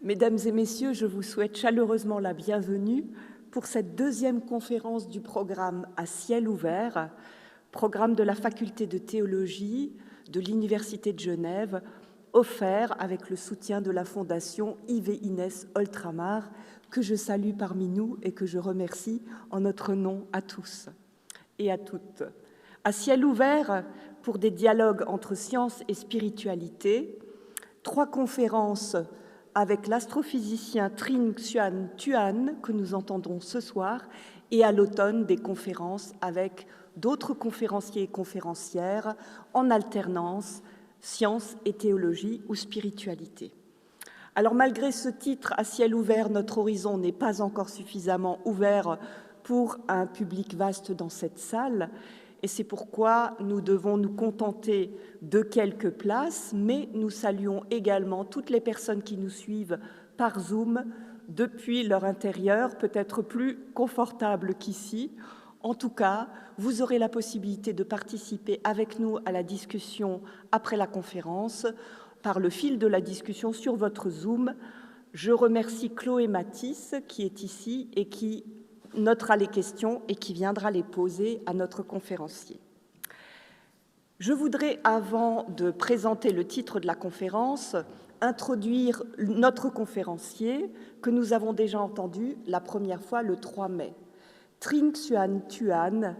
Mesdames et messieurs, je vous souhaite chaleureusement la bienvenue pour cette deuxième conférence du programme À ciel ouvert, programme de la Faculté de théologie de l'Université de Genève, offert avec le soutien de la Fondation Yves et Inès Oltramar, que je salue parmi nous et que je remercie en notre nom à tous et à toutes. À ciel ouvert, pour des dialogues entre science et spiritualité, 3 conférences avec l'astrophysicien Trinh Xuan Thuan, que nous entendrons ce soir, et à l'automne, des conférences avec d'autres conférenciers et conférencières en alternance, sciences et théologie ou spiritualité. Alors malgré ce titre, à ciel ouvert, notre horizon n'est pas encore suffisamment ouvert pour un public vaste dans cette salle, et c'est pourquoi nous devons nous contenter de quelques places, mais nous saluons également toutes les personnes qui nous suivent par Zoom depuis leur intérieur, peut-être plus confortable qu'ici. En tout cas, vous aurez la possibilité de participer avec nous à la discussion après la conférence, par le fil de la discussion sur votre Zoom. Je remercie Chloé Matisse qui est ici et qui notera les questions et qui viendra les poser à notre conférencier. Je voudrais, avant de présenter le titre de la conférence, introduire notre conférencier que nous avons déjà entendu la première fois le 3 mai. Trinh Xuan Thuan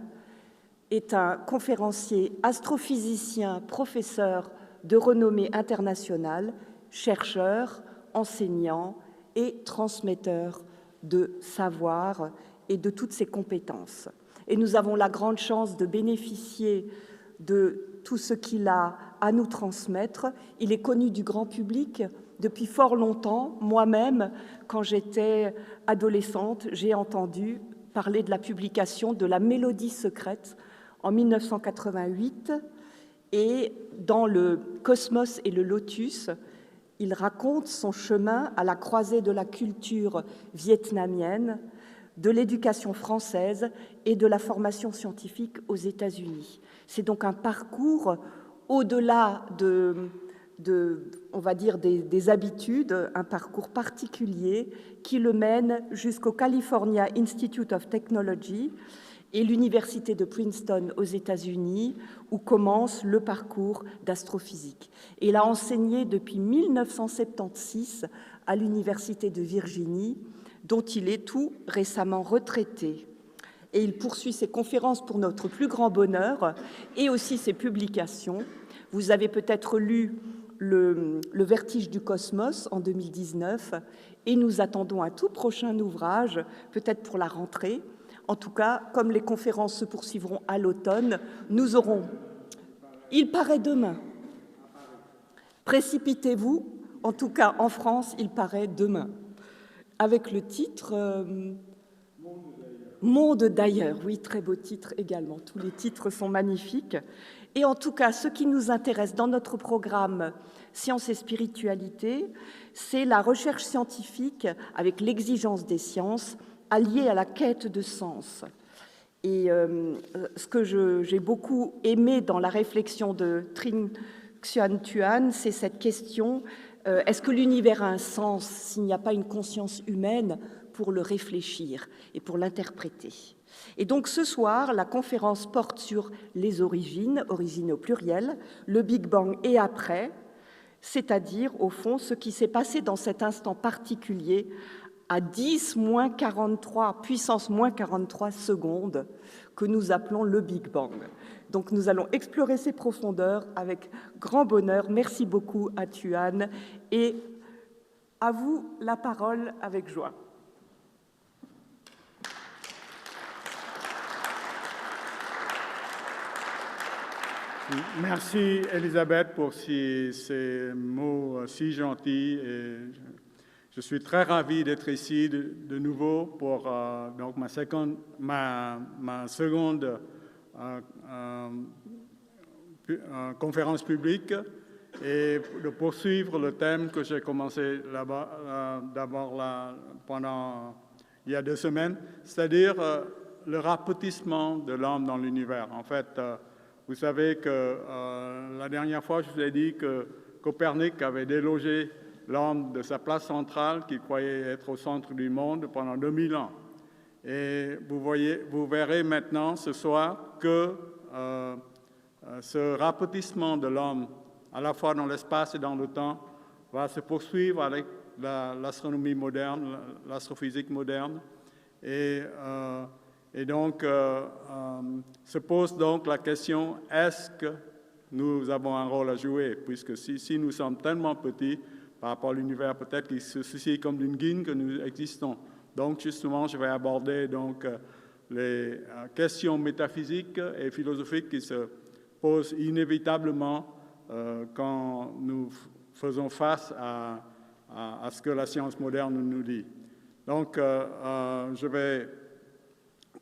est un conférencier astrophysicien, professeur de renommée internationale, chercheur, enseignant et transmetteur de savoir et de toutes ses compétences. Et nous avons la grande chance de bénéficier de tout ce qu'il a à nous transmettre. Il est connu du grand public depuis fort longtemps. Moi-même, quand j'étais adolescente, j'ai entendu parler de la publication de La Mélodie secrète en 1988. Et dans le Cosmos et le Lotus, il raconte son chemin à la croisée de la culture vietnamienne, de l'éducation française et de la formation scientifique aux États-Unis. C'est donc un parcours au-delà on va dire, des habitudes, un parcours particulier qui le mène jusqu'au California Institute of Technology et l'Université de Princeton aux États-Unis, où commence le parcours d'astrophysique. Et il a enseigné depuis 1976 à l'Université de Virginie, dont il est tout récemment retraité. Et il poursuit ses conférences pour notre plus grand bonheur et aussi ses publications. Vous avez peut-être lu le Vertige du Cosmos en 2019 et nous attendons un tout prochain ouvrage, peut-être pour la rentrée. En tout cas, comme les conférences se poursuivront à l'automne, nous aurons... Il paraît demain. Précipitez-vous. En tout cas, en France, il paraît demain. Avec le titre Monde d'ailleurs. Oui, très beau titre également. Tous les titres sont magnifiques. Et en tout cas, ce qui nous intéresse dans notre programme Sciences et spiritualité, c'est la recherche scientifique avec l'exigence des sciences alliée à la quête de sens. Et ce que j'ai beaucoup aimé dans la réflexion de Trinh Xuan Thuan, c'est cette question, est-ce que l'univers a un sens s'il n'y a pas une conscience humaine pour le réfléchir et pour l'interpréter? Et donc ce soir, la conférence porte sur les origines au pluriel, le Big Bang et après, c'est-à-dire au fond ce qui s'est passé dans cet instant particulier à 10-43, puissance -43 secondes, que nous appelons le Big Bang. Donc nous allons explorer ces profondeurs avec grand bonheur. Merci beaucoup à Thuan et à vous la parole avec joie. Merci Elisabeth pour ces mots si gentils. Et je suis très ravi d'être ici de nouveau pour donc ma seconde conférence publique et de poursuivre le thème que j'ai commencé d'abord pendant il y a 2 semaines, c'est-à-dire le rapetissement de l'homme dans l'univers. En fait, vous savez que la dernière fois, je vous ai dit que Copernic avait délogé l'homme de sa place centrale qu'il croyait être au centre du monde pendant 2000 ans. Et vous verrez maintenant ce soir que ce rapetissement de l'homme, à la fois dans l'espace et dans le temps, va se poursuivre avec l'astronomie moderne, l'astrophysique moderne. Et donc, se pose donc la question, est-ce que nous avons un rôle à jouer? Puisque si nous sommes tellement petits par rapport à l'univers, peut-être qu'il se suscite comme d'une guine que nous existons. Donc, justement, je vais aborder donc, les questions métaphysiques et philosophiques qui se posent inévitablement quand nous faisons face à ce que la science moderne nous dit. Donc, je vais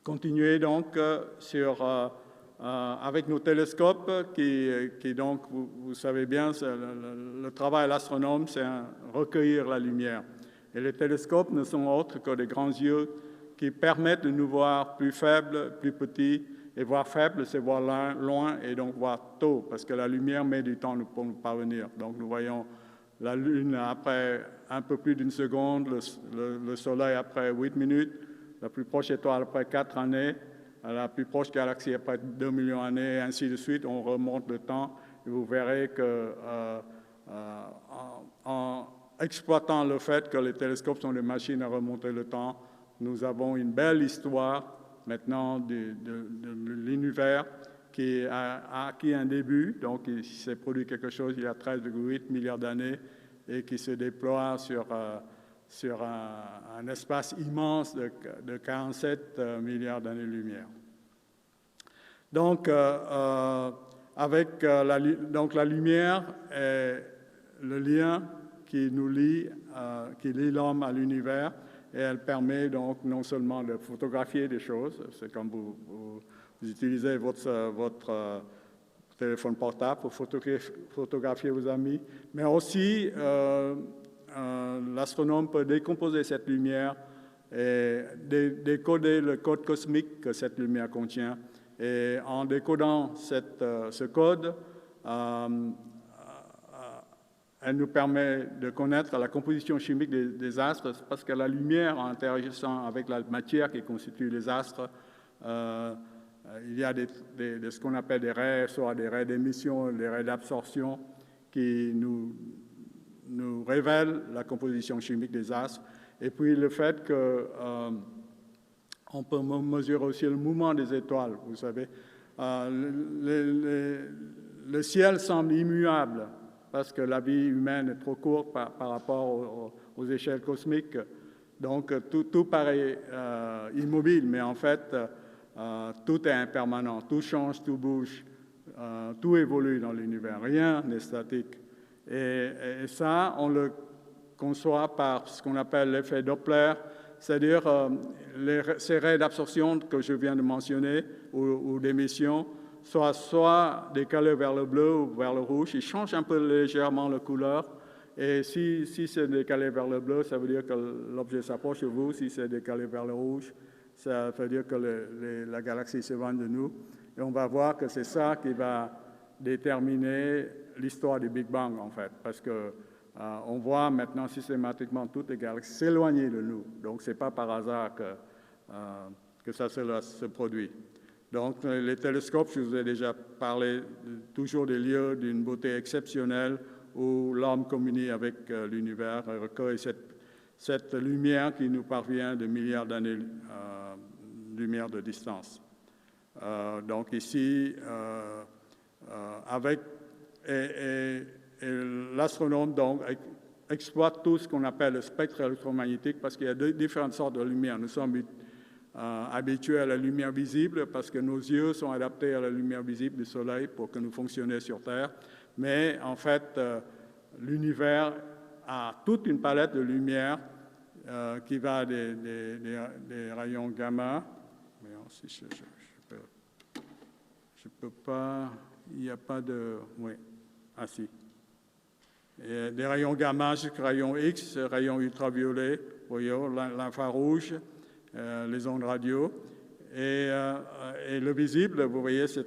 continuer donc avec nos télescopes qui donc, vous savez bien, le travail de l'astronome, c'est recueillir la lumière. Et les télescopes ne sont autres que des grands yeux qui permettent de nous voir plus faibles, plus petits. Et voir faible, c'est voir loin et donc voir tôt, parce que la lumière met du temps pour nous parvenir. Donc nous voyons la Lune après un peu plus d'une seconde, le Soleil après 8 minutes, la plus proche étoile après 4 années, la plus proche galaxie après 2 millions d'années, et ainsi de suite. On remonte le temps et vous verrez que en exploitant le fait que les télescopes sont des machines à remonter le temps, nous avons une belle histoire maintenant de l'univers qui a acquis un début, donc il s'est produit quelque chose il y a 13,8 milliards d'années et qui se déploie sur un espace immense de 47 milliards d'années-lumière. Donc, avec la lumière est le lien qui nous lie, qui lie l'homme à l'univers, et elle permet donc non seulement de photographier des choses, c'est comme vous utilisez votre téléphone portable pour photographier vos amis, mais aussi l'astronome peut décomposer cette lumière et décoder le code cosmique que cette lumière contient. Et en décodant ce code, elle nous permet de connaître la composition chimique des astres, parce que la lumière, en interagissant avec la matière qui constitue les astres, il y a ce qu'on appelle des raies, soit des raies d'émission, des raies d'absorption, qui nous révèlent la composition chimique des astres. Et puis le fait que on peut mesurer aussi le mouvement des étoiles, vous savez. Le ciel semble immuable, parce que la vie humaine est trop courte par rapport aux échelles cosmiques. Donc, tout paraît immobile, mais en fait, tout est impermanent, tout change, tout bouge, tout évolue dans l'univers, rien n'est statique. Et ça, on le conçoit par ce qu'on appelle l'effet Doppler, c'est-à-dire ces raies d'absorption que je viens de mentionner, ou d'émission, soit décalé vers le bleu ou vers le rouge. Il change un peu légèrement la couleur. Et si c'est décalé vers le bleu, ça veut dire que l'objet s'approche de vous. Si c'est décalé vers le rouge, ça veut dire que la galaxie s'éloigne de nous. Et on va voir que c'est ça qui va déterminer l'histoire du Big Bang, en fait. Parce que on voit maintenant systématiquement toutes les galaxies s'éloigner de nous. Donc, ce n'est pas par hasard que ça se produit. Donc, les télescopes, je vous ai déjà parlé toujours des lieux d'une beauté exceptionnelle où l'homme communie avec l'univers et recueille cette lumière qui nous parvient de milliards d'années-lumière de distance. Donc ici, l'astronome donc exploite tout ce qu'on appelle le spectre électromagnétique parce qu'il y a différentes sortes de lumière. Nous sommes habitués à la lumière visible parce que nos yeux sont adaptés à la lumière visible du Soleil pour que nous fonctionnions sur Terre. Mais en fait, l'univers a toute une palette de lumière qui va des rayons gamma. Mais si je peux pas, il n'y a pas de... Oui, ah si. Et des rayons gamma jusqu'aux rayons X, rayons ultraviolets, voyez, l'infrarouge, les ondes radio. Et le visible, vous voyez, c'est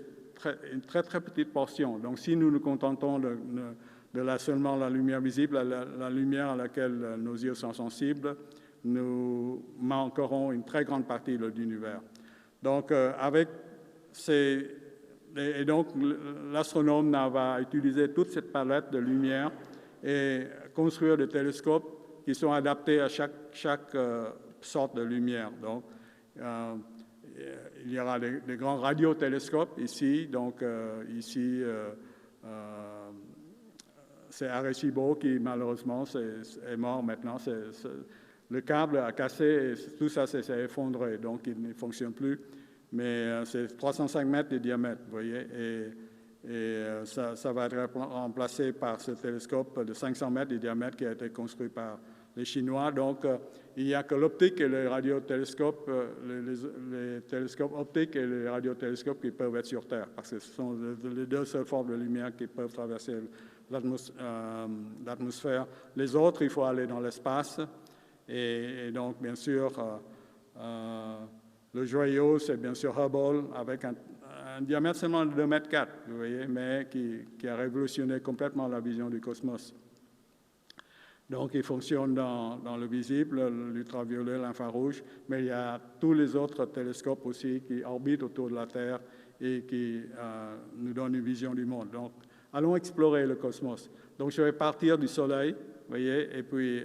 une très, très petite portion. Donc, si nous nous contentons de seulement la lumière visible, la lumière à laquelle nos yeux sont sensibles, nous manquerons une très grande partie de l'univers. Donc, donc, l'astronome va utiliser toute cette palette de lumière et construire des télescopes qui sont adaptés à chaque sorte de lumière. Donc, il y aura des grands radiotélescopes ici. Donc, ici, c'est Arecibo qui, malheureusement, est mort maintenant. Le câble a cassé et tout ça s'est effondré, donc il ne fonctionne plus. Mais c'est 305 mètres de diamètre, vous voyez, et ça va être remplacé par ce télescope de 500 mètres de diamètre qui a été construit par les Chinois. Donc, il n'y a que l'optique et les radiotélescopes, les télescopes optiques et les radiotélescopes qui peuvent être sur Terre, parce que ce sont les deux seules formes de lumière qui peuvent traverser l'atmosphère. Les autres, il faut aller dans l'espace. Et donc, bien sûr, le joyau, c'est bien sûr Hubble, avec un diamètre seulement de 2,4 mètres, vous voyez, mais qui a révolutionné complètement la vision du cosmos. Donc, il fonctionne dans le visible, l'ultraviolet, l'infrarouge, mais il y a tous les autres télescopes aussi qui orbitent autour de la Terre et qui nous donnent une vision du monde. Donc, allons explorer le cosmos. Donc, je vais partir du Soleil, vous voyez, et puis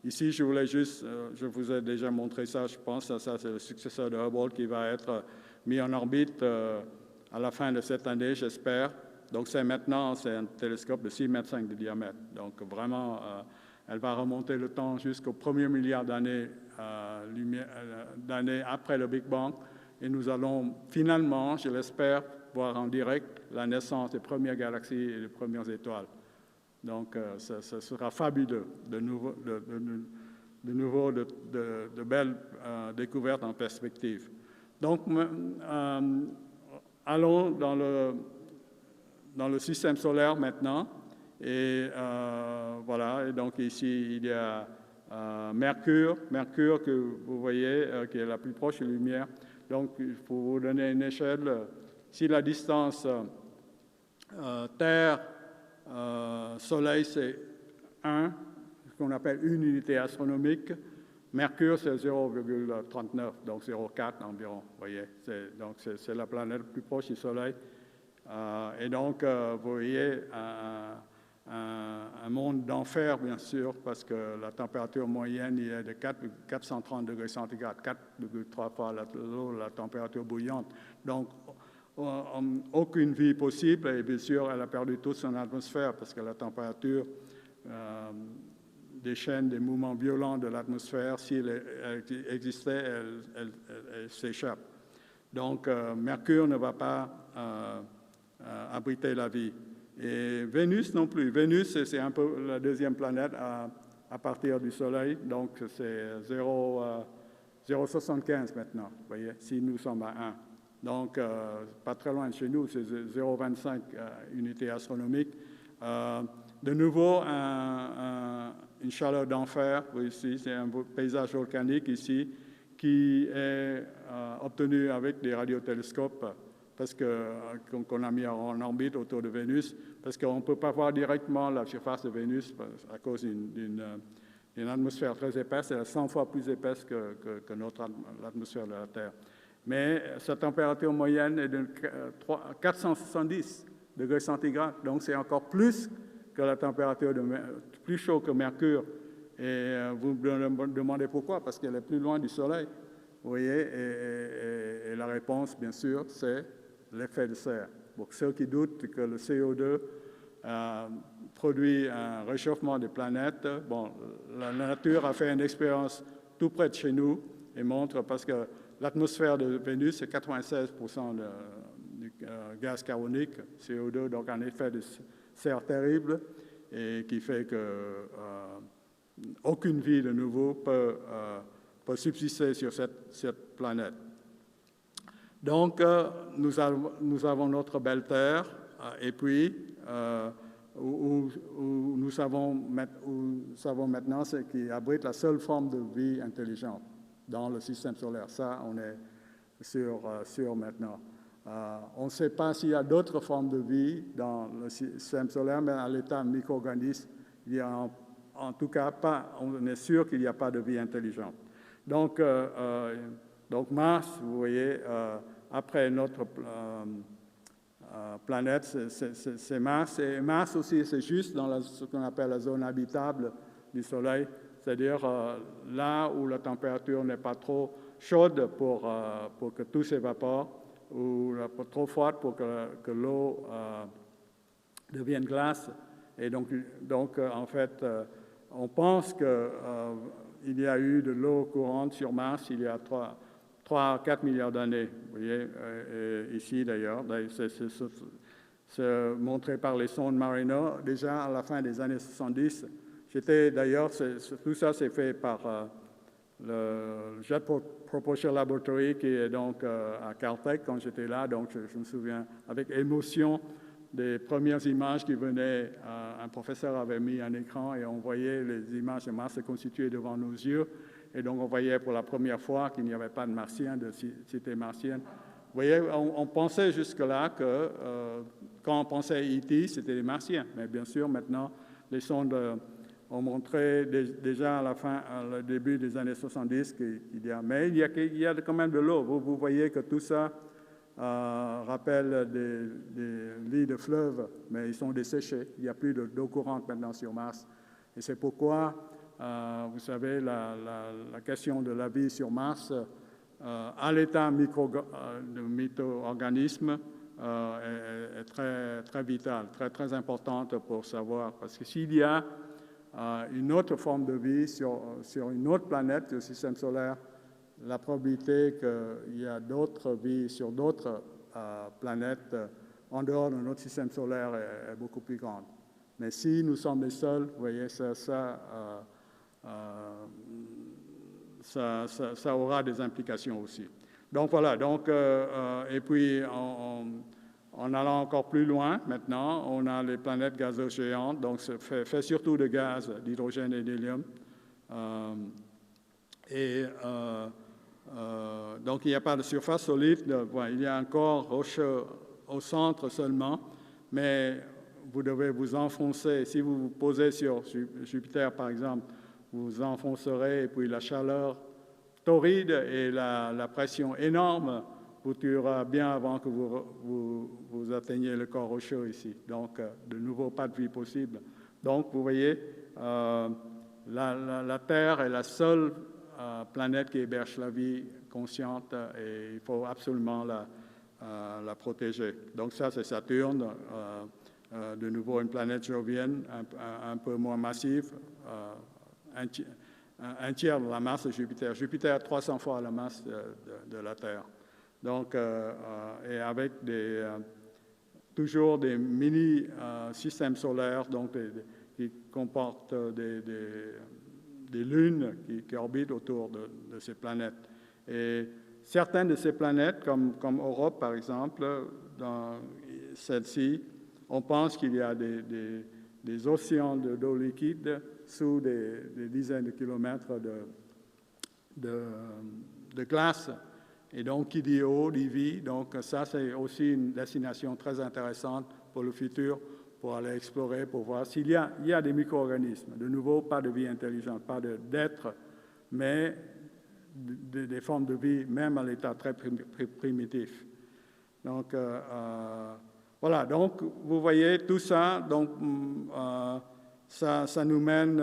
ici, je voulais juste, je vous ai déjà montré ça, je pense, ça c'est le successeur de Hubble qui va être mis en orbite à la fin de cette année, j'espère. Donc, c'est un télescope de 6,5 mètres de diamètre. Donc, vraiment, elle va remonter le temps jusqu'au 1er milliard d'années après le Big Bang. Et nous allons finalement, je l'espère, voir en direct la naissance des premières galaxies et des premières étoiles. Donc, ça sera fabuleux, de belles découvertes en perspective. Donc, allons dans le système solaire maintenant. Et voilà, et donc ici, il y a Mercure que vous voyez, qui est la plus proche de la lumière. Donc, pour vous donner une échelle, si la distance Terre Soleil, c'est 1, ce qu'on appelle une unité astronomique. Mercure, c'est 0,39, donc 0,4 environ, vous voyez. Donc, c'est la planète la plus proche du Soleil. Et donc, vous voyez, un monde d'enfer, bien sûr, parce que la température moyenne y est de 430 degrés centigrades, 4,3 fois la température bouillante. Donc, aucune vie possible, et bien sûr, elle a perdu toute son atmosphère parce que la température déchaîne des mouvements violents de l'atmosphère. Si elle existait, elle s'échappe. Donc, Mercure ne va pas abriter la vie. Et Vénus non plus. Vénus, c'est un peu la deuxième planète à partir du Soleil, donc c'est 0,75 maintenant, vous voyez, si nous sommes à 1. Donc, pas très loin de chez nous, c'est 0,25 unités astronomiques. De nouveau, une chaleur d'enfer, ici, c'est un paysage volcanique ici, qui est obtenu avec des radiotélescopes, parce qu'on a mis en orbite autour de Vénus, parce qu'on ne peut pas voir directement la surface de Vénus à cause d'une atmosphère très épaisse, elle est 100 fois plus épaisse que l'atmosphère de la Terre. Mais sa température moyenne est de 470 degrés centigrades, donc c'est encore plus que la température, plus chaud que Mercure. Et vous me demandez pourquoi, parce qu'elle est plus loin du Soleil, vous voyez, et la réponse, bien sûr, c'est l'effet de serre. Pour ceux qui doutent que le CO2 produit un réchauffement des planètes, bon, la nature a fait une expérience tout près de chez nous et montre, parce que l'atmosphère de Vénus, c'est 96% du gaz carbonique, CO2, donc un effet de serre terrible, et qui fait que aucune vie de nouveau peut subsister sur cette planète. Donc, nous avons notre belle Terre, et puis où nous savons maintenant ce qui abrite la seule forme de vie intelligente dans le système solaire. Ça, on est sûr maintenant. On ne sait pas s'il y a d'autres formes de vie dans le système solaire, mais à l'état micro-organisme, il y a en tout cas pas, on est sûr qu'il n'y a pas de vie intelligente. Donc Mars, vous voyez, après notre planète, c'est Mars. Et Mars aussi, c'est juste dans ce qu'on appelle la zone habitable du Soleil, c'est-à-dire là où la température n'est pas trop chaude pour que tout s'évapore, ou trop froide pour que l'eau devienne glace. Et donc en fait, on pense qu'il y a eu de l'eau courante sur Mars il y a 3 à 4 milliards d'années. Vous voyez, ici d'ailleurs, c'est montré par les sondes Mariner, déjà à la fin des années 70. Tout ça c'est fait par le Jet Propulsion Laboratory qui est donc à Caltech quand j'étais là. Donc je me souviens avec émotion des premières images qui venaient. Un professeur avait mis un écran et on voyait les images de Mars se constituer devant nos yeux. Et donc on voyait pour la première fois qu'il n'y avait pas de martiens, de cité martienne. Vous voyez, on pensait jusque-là que quand on pensait à E.T., c'était des martiens. Mais bien sûr, maintenant, les sondes ont montré déjà à le début des années 70 qu'il y a. Mais il y a quand même de l'eau. Vous voyez que tout ça rappelle des lits de fleuves, mais ils sont desséchés. Il n'y a plus d'eau courante maintenant sur Mars. Et c'est pourquoi, vous savez, la question de la vie sur Mars, à l'état de micro-organisme, est très, très vitale, très, très importante pour savoir. Parce que s'il y a une autre forme de vie sur une autre planète du système solaire, la probabilité qu'il y a d'autres vies sur d'autres planètes en dehors de notre système solaire est beaucoup plus grande. Mais si nous sommes les seuls, vous voyez, ça aura des implications aussi. Donc voilà, et puis en allant encore plus loin maintenant, on a les planètes gazeuses géantes, donc ça fait surtout de gaz, d'hydrogène et d'hélium. Donc il n'y a pas de surface solide, il y a un corps rocheux au centre seulement, mais vous devez vous enfoncer. Si vous vous posez sur Jupiter, par exemple, vous vous enfoncerez et puis la chaleur torride et la pression énorme vous tuera bien avant que vous atteigniez le corps rocheux ici. Donc, de nouveau, pas de vie possible. Donc, vous voyez, la Terre est la seule planète qui héberge la vie consciente et il faut absolument la protéger. Donc ça, c'est Saturne, de nouveau une planète jovienne, un peu moins massive, un tiers de la masse de Jupiter. Jupiter a 300 fois la masse de la Terre. Donc, et avec toujours des mini-systèmes solaires donc qui comportent des lunes qui orbitent autour de ces planètes. Et certaines de ces planètes, comme Europe par exemple, dans celle-ci, on pense qu'il y a des océans d'eau liquide sous des dizaines de kilomètres de glace. Et donc, qui dit eau, dit vie. Donc, ça, c'est aussi une destination très intéressante pour le futur, pour aller explorer, pour voir s'il y a des micro-organismes. De nouveau, pas de vie intelligente, pas d'être, mais des formes de vie, même à l'état très primitif. Donc, voilà. Donc, vous voyez tout ça. Donc, ça nous mène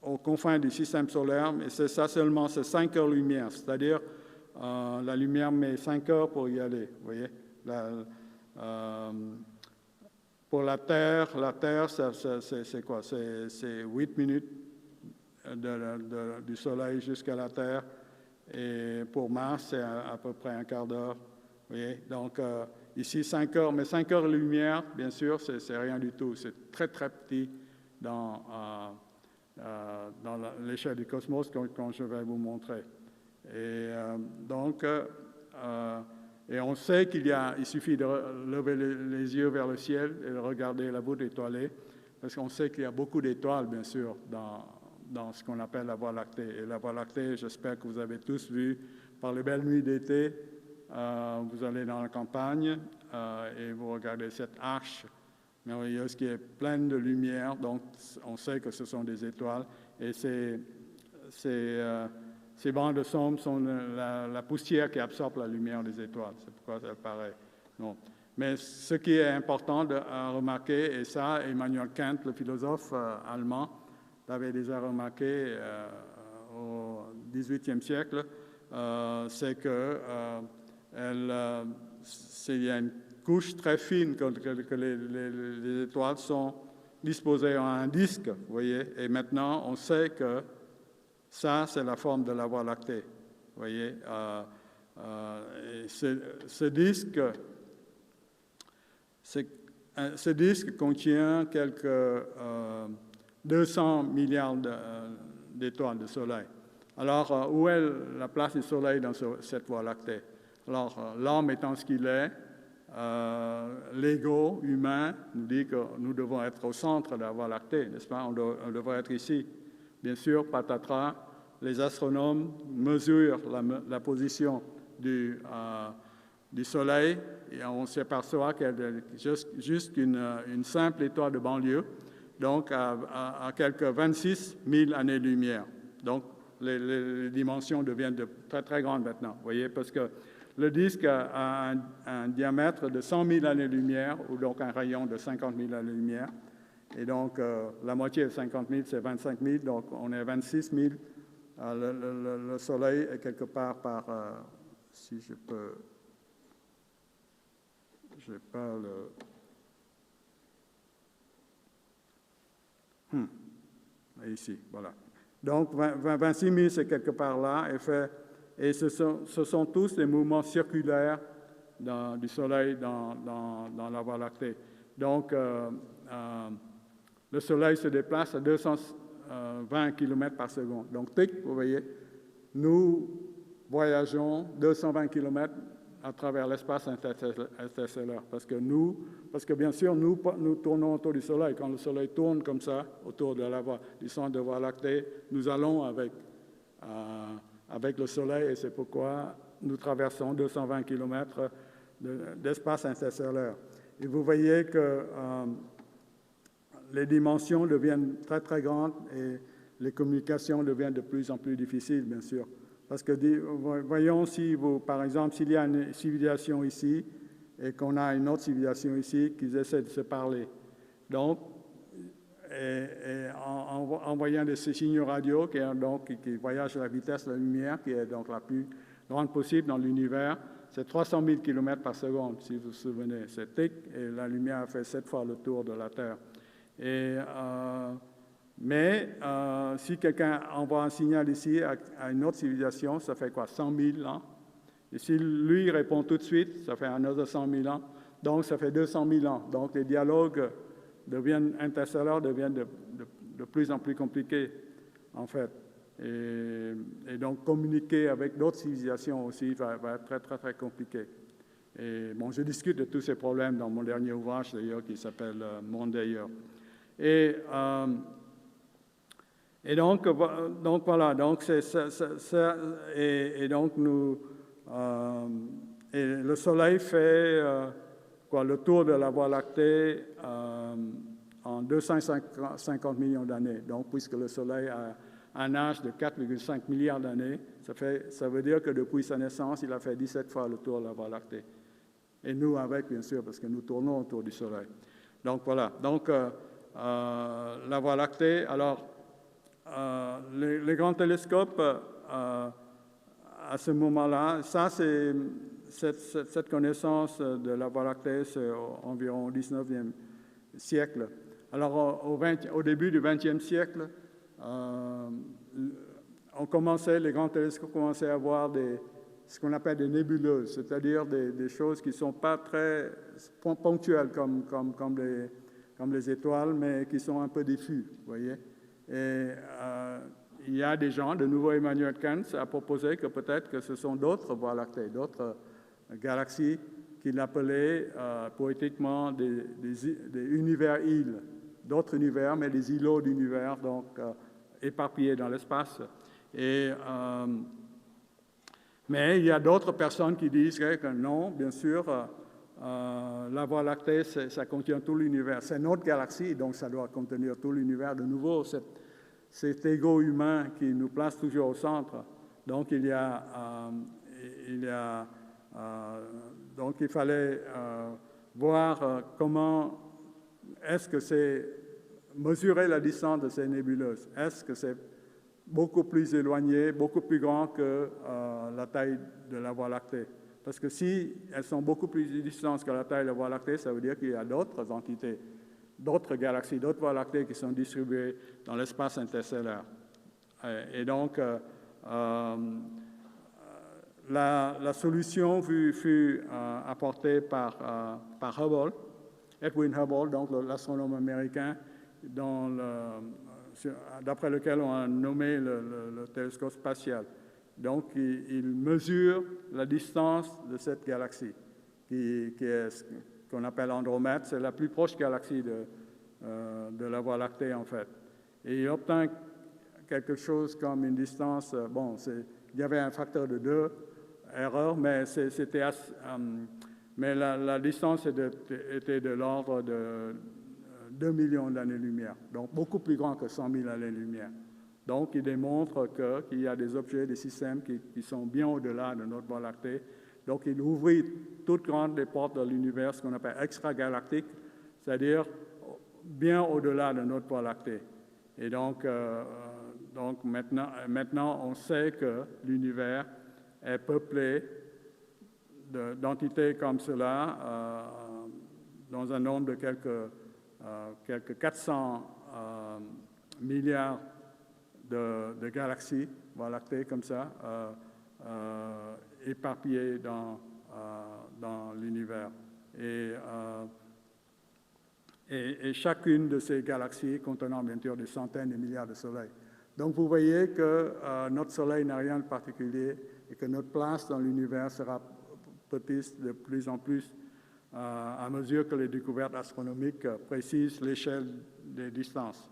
aux confins du système solaire, et c'est ça seulement, c'est 5 heures-lumière, c'est-à-dire la lumière met 5 heures pour y aller, vous voyez. Pour la Terre, c'est quoi? C'est 8 minutes du Soleil jusqu'à la Terre, et pour Mars, c'est à peu près un quart d'heure, vous voyez. Donc, ici, 5 heures, mais 5 heures-lumière, bien sûr, c'est rien du tout, c'est très, très petit dans l'échelle du cosmos, quand je vais vous montrer. Et et on sait il suffit de lever les yeux vers le ciel et de regarder la voûte étoilée, parce qu'on sait qu'il y a beaucoup d'étoiles, bien sûr, dans ce qu'on appelle la Voie lactée. Et la Voie lactée, j'espère que vous avez tous vu, par les belles nuits d'été, vous allez dans la campagne et vous regardez cette arche merveilleuse qui est pleine de lumière, donc on sait que ce sont des étoiles, et ces bancs de sombre sont la poussière qui absorbe la lumière des étoiles, c'est pourquoi ça paraît. Non. Mais ce qui est important à remarquer, et ça, Emmanuel Kant, le philosophe allemand, l'avait déjà remarqué au XVIIIe siècle, c'est que il y a une couche très fine que les étoiles sont disposées en un disque, vous voyez, et maintenant on sait que ça, c'est la forme de la Voie lactée, vous voyez. Ce disque contient quelques 200 milliards d'étoiles de soleil. Alors, où est la place du soleil dans cette Voie lactée? Alors, l'homme étant ce qu'il est, l'ego humain nous dit que nous devons être au centre de la Voie lactée, n'est-ce pas? On devrait être ici. Bien sûr, patatras, les astronomes mesurent la position du Soleil et on s'aperçoit qu'elle est juste une simple étoile de banlieue, donc à quelques 26 000 années-lumière. Donc, les dimensions deviennent très, très grandes maintenant, vous voyez, parce que le disque a un diamètre de 100 000 années-lumière, ou donc un rayon de 50 000 années-lumière. Et donc, la moitié de 50 000, c'est 25 000, donc on est à 26 000. Le Soleil est quelque part par, si je peux, je n'ai pas le... Ici, voilà. Donc, 26 000, c'est quelque part là, et ce sont tous des mouvements circulaires du Soleil dans la Voie lactée. Donc, le Soleil se déplace à 220 km par seconde. Donc, vous voyez, nous voyageons 220 km à travers l'espace interstellaire. Parce que bien sûr, nous tournons autour du Soleil. Quand le Soleil tourne comme ça, autour du centre de Voie lactée, nous allons avec le Soleil, et c'est pourquoi nous traversons 220 km d'espace interstellaire. Et vous voyez que les dimensions deviennent très, très grandes et les communications deviennent de plus en plus difficiles, bien sûr. Parce que, voyons, par exemple, s'il y a une civilisation ici et qu'on a une autre civilisation ici, qu'ils essaient de se parler. Donc, en envoyant des signaux radio qui voyagent à la vitesse de la lumière, qui est donc la plus grande possible dans l'univers, c'est 300 000 km par seconde, si vous vous souvenez. C'est tic, et la lumière a fait 7 fois le tour de la Terre. Mais si quelqu'un envoie un signal ici à une autre civilisation, ça fait quoi, 100 000 ans? Et si lui répond tout de suite, ça fait un autre 100 000 ans. Donc, ça fait 200 000 ans. Donc, les dialogues interstellaires deviennent de plus en plus compliqués, en fait. Et donc, communiquer avec d'autres civilisations aussi va être très, très, très compliqué. Et bon, je discute de tous ces problèmes dans mon dernier ouvrage, d'ailleurs, qui s'appelle « Monde d'ailleurs ». Et donc voilà, donc le Soleil fait le tour de la Voie lactée en 250 millions d'années. Donc, puisque le Soleil a un âge de 4,5 milliards d'années, ça veut dire que depuis sa naissance, il a fait 17 fois le tour de la Voie lactée. Et nous avec, bien sûr, parce que nous tournons autour du Soleil. Donc voilà, donc la Voie lactée, alors les grands télescopes à ce moment-là, ça c'est cette connaissance de la Voie lactée, c'est environ au 19e siècle. Alors au début du 20e siècle, les grands télescopes commençaient à voir ce qu'on appelle des nébuleuses, c'est-à-dire des choses qui ne sont pas très ponctuelles comme les étoiles, mais qui sont un peu diffuses, vous voyez. Et il y a des gens, de nouveau Emmanuel Kant a proposé que peut-être que ce sont d'autres voies lactées, d'autres galaxies qu'il appelait poétiquement des univers-îles, d'autres univers, mais des îlots d'univers, donc éparpillés dans l'espace. Mais Mais il y a d'autres personnes qui disent que non, bien sûr, la Voie lactée, ça contient tout l'univers. C'est notre galaxie, donc ça doit contenir tout l'univers. De nouveau, cet ego humain qui nous place toujours au centre. Donc donc il fallait voir comment est-ce que c'est mesurer la distance de ces nébuleuses. Est-ce que c'est beaucoup plus éloigné, beaucoup plus grand que la taille de la Voie lactée? Parce que si elles sont beaucoup plus distantes que la taille de la Voie lactée, ça veut dire qu'il y a d'autres entités, d'autres galaxies, d'autres Voies lactées qui sont distribuées dans l'espace interstellaire. Et donc, la solution fut apportée par Hubble, Edwin Hubble, donc l'astronome américain, d'après lequel on a nommé le télescope spatial. Donc, il mesure la distance de cette galaxie, qu'on appelle Andromède. C'est la plus proche galaxie de la Voie lactée, en fait. Et il obtint quelque chose comme une distance, il y avait un facteur de 2 erreurs, mais la distance était de l'ordre de 2 millions d'années-lumière, donc beaucoup plus grand que 100 000 années-lumière. Donc, il démontre qu'il y a des objets, des systèmes qui sont bien au-delà de notre Voie lactée. Donc, il ouvrit toutes grandes les portes de l'univers, ce qu'on appelle extragalactique, c'est-à-dire bien au-delà de notre Voie lactée. Et donc maintenant, on sait que l'univers est peuplé d'entités comme cela, dans un nombre de quelques 400 milliards de galaxies, Voies lactées comme ça, éparpillées dans l'univers. Et chacune de ces galaxies contenant bien sûr des centaines de milliards de soleils. Donc vous voyez que notre Soleil n'a rien de particulier et que notre place dans l'univers sera petite de plus en plus à mesure que les découvertes astronomiques précisent l'échelle des distances.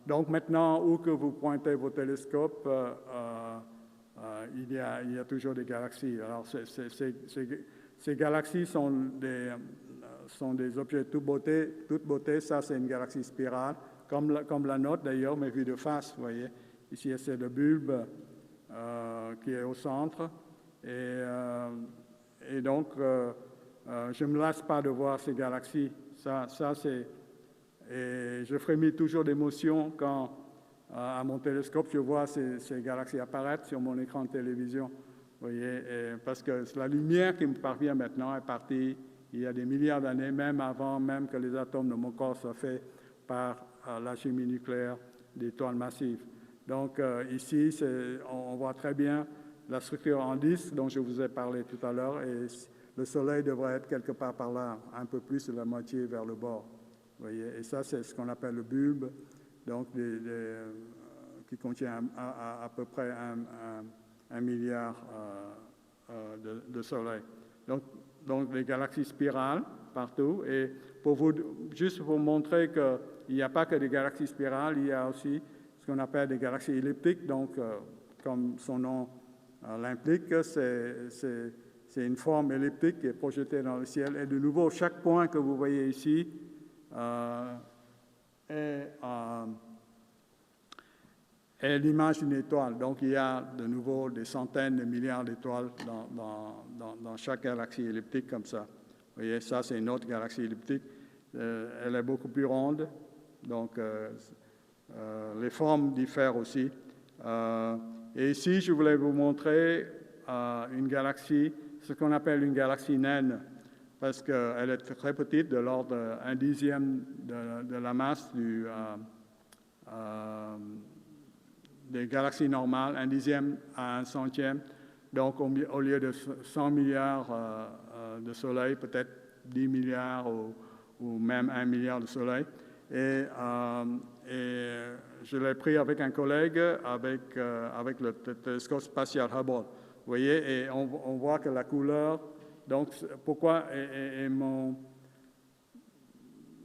Donc maintenant, où que vous pointez vos télescopes, il y a toujours des galaxies. Alors ces galaxies sont des objets de toute beauté. Ça, c'est une galaxie spirale, comme la nôtre d'ailleurs, mais vue de face, vous voyez. Ici, c'est le bulbe qui est au centre. Et donc, je ne me lasse pas de voir ces galaxies. Et je frémis toujours d'émotion quand, à mon télescope, je vois ces galaxies apparaître sur mon écran de télévision. Vous voyez, parce que la lumière qui me parvient maintenant est partie il y a des milliards d'années, même avant même que les atomes de mon corps soient faits par la chimie nucléaire d'étoiles massives. Donc ici, on voit très bien la structure en disque dont je vous ai parlé tout à l'heure, et le Soleil devrait être quelque part par là, un peu plus de la moitié vers le bord. Vous voyez, et ça, c'est ce qu'on appelle le bulbe, donc qui contient à peu près un milliard de soleils. Donc les galaxies spirales partout. Et juste pour vous montrer qu'il n'y a pas que des galaxies spirales, il y a aussi ce qu'on appelle des galaxies elliptiques. Donc, comme son nom l'implique, c'est une forme elliptique qui est projetée dans le ciel. Et de nouveau, chaque point que vous voyez ici est l'image d'une étoile. Donc, il y a de nouveau des centaines de milliards d'étoiles dans chaque galaxie elliptique comme ça. Vous voyez, ça, c'est une autre galaxie elliptique. Elle est beaucoup plus ronde. Donc, les formes diffèrent aussi. Et ici, je voulais vous montrer une galaxie, ce qu'on appelle une galaxie naine, parce qu'elle est très petite, de l'ordre d'un dixième de la masse des galaxies normales, un dixième à un centième. Donc, au lieu de 100 milliards de soleils, peut-être 10 milliards ou même 1 milliard de soleils. Et je l'ai pris avec un collègue, avec le télescope spatial Hubble. Vous voyez, et on voit que la couleur... Donc, pourquoi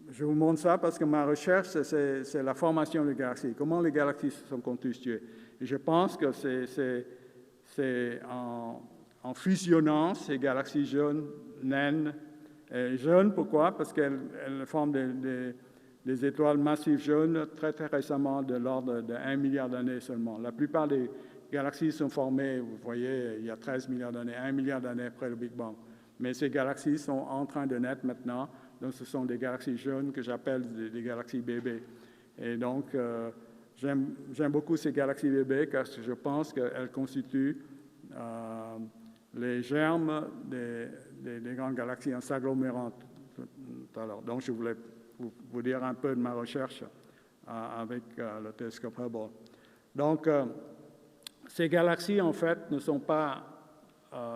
je vous montre ça parce que ma recherche, c'est la formation des galaxies. Comment les galaxies sont constituées. Et je pense que c'est en fusionnant ces galaxies jeunes, naines. Et jeunes, pourquoi? Parce qu'elles forment des étoiles massives jeunes très récemment, de l'ordre de 1 milliard d'années seulement. La plupart des galaxies sont formées, vous voyez, il y a 13 milliards d'années, 1 milliard d'années après le Big Bang. Mais ces galaxies sont en train de naître maintenant, donc ce sont des galaxies jeunes que j'appelle des galaxies bébés. Et donc, j'aime beaucoup ces galaxies bébés parce que je pense qu'elles constituent les germes des grandes galaxies en s'agglomérant tout à l'heure. Donc, je voulais vous dire un peu de ma recherche avec le télescope Hubble. Donc, ces galaxies, en fait, ne sont pas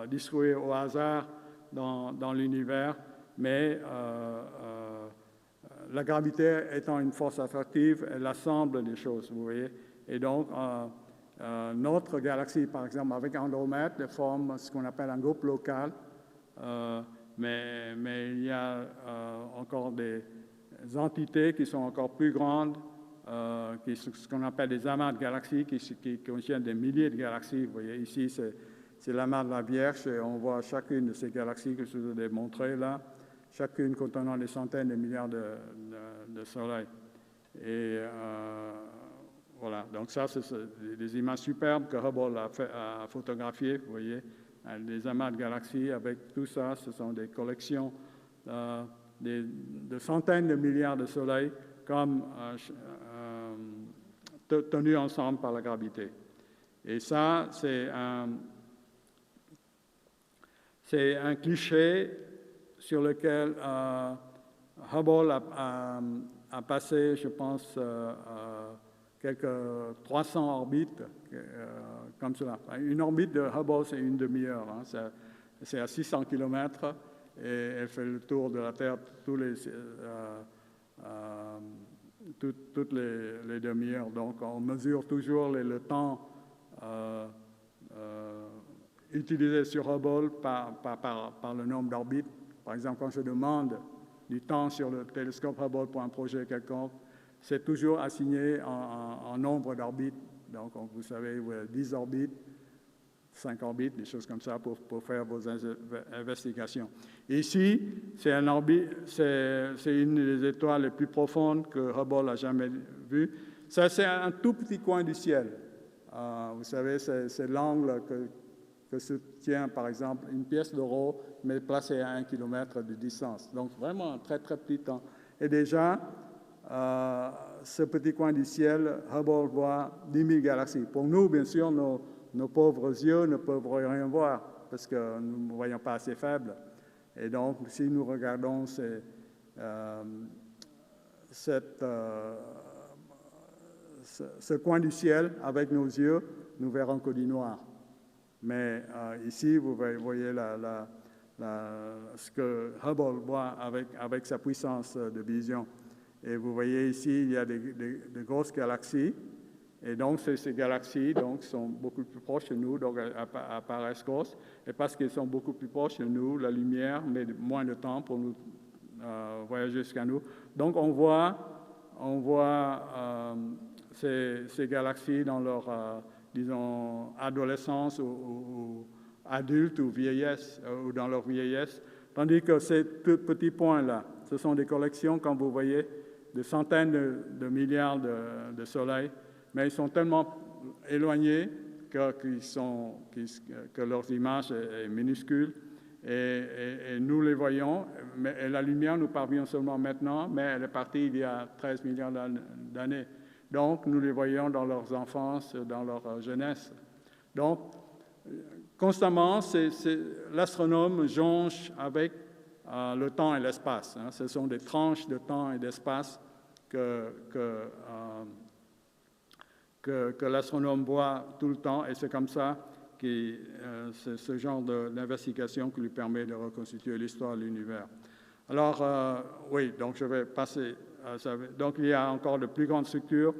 distribuées au hasard dans l'univers, mais la gravité étant une force attractive, elle assemble les choses, vous voyez. Et donc, notre galaxie, par exemple, avec Andromède, forme ce qu'on appelle un groupe local, mais il y a encore des entités qui sont encore plus grandes, qui sont ce qu'on appelle des amas de galaxies, qui contiennent des milliers de galaxies. Vous voyez, ici, c'est l'amas de la Vierge, et on voit chacune de ces galaxies que je vous ai montrées là, chacune contenant des centaines de milliards de soleils. Et voilà, donc ça, c'est des images superbes que Hubble a photographiées, vous voyez, des amas de galaxies avec tout ça, ce sont des collections de centaines de milliards de soleils comme tenus ensemble par la gravité. Et ça, c'est un cliché sur lequel Hubble a passé, je pense, quelques 300 orbites, comme cela. Une orbite de Hubble, c'est une demi-heure. Hein. C'est à 600 km et elle fait le tour de la Terre toutes les demi-heures. Donc, on mesure toujours le temps utilisé sur Hubble par le nombre d'orbites. Par exemple, quand je demande du temps sur le télescope Hubble pour un projet quelconque, c'est toujours assigné en nombre d'orbites. Donc, vous savez, 10 orbites, 5 orbites, des choses comme ça pour faire vos investigations. Ici, c'est une des étoiles les plus profondes que Hubble a jamais vues. Ça, c'est un tout petit coin du ciel. Vous savez, c'est l'angle que se tient, par exemple, une pièce d'euro, mais placée à 1 km de distance. Donc, vraiment un très, très petit temps. Et déjà, ce petit coin du ciel, Hubble voit 10 000 galaxies. Pour nous, bien sûr, nos pauvres yeux ne peuvent rien voir parce que nous ne voyons pas assez faible. Et donc, si nous regardons ce coin du ciel avec nos yeux, nous verrons que du noir. Mais ici, vous voyez ce que Hubble voit avec sa puissance de vision. Et vous voyez ici, il y a des grosses galaxies. Et donc, ces galaxies sont beaucoup plus proches de nous, donc apparaissent grosses. Et parce qu'elles sont beaucoup plus proches de nous, la lumière met moins de temps pour nous voyager jusqu'à nous. Donc, on voit ces galaxies dans leur, disons, adolescence ou adulte ou vieillesse, ou dans leur vieillesse. Tandis que ces petits points-là, ce sont des collections, comme vous voyez, de centaines de milliards de soleils, mais ils sont tellement éloignés que leurs images est minuscule et nous les voyons, et la lumière nous parvient seulement maintenant, mais elle est partie il y a 13 milliards d'années. Donc, nous les voyons dans leur enfance, dans leur jeunesse. Donc, constamment, l'astronome jonche avec le temps et l'espace. Hein. Ce sont des tranches de temps et d'espace que l'astronome voit tout le temps, et c'est comme ça que c'est ce genre d'investigation qui lui permet de reconstituer l'histoire de l'univers. Alors, oui, donc je vais passer à ça. Donc, il y a encore de plus grandes structures.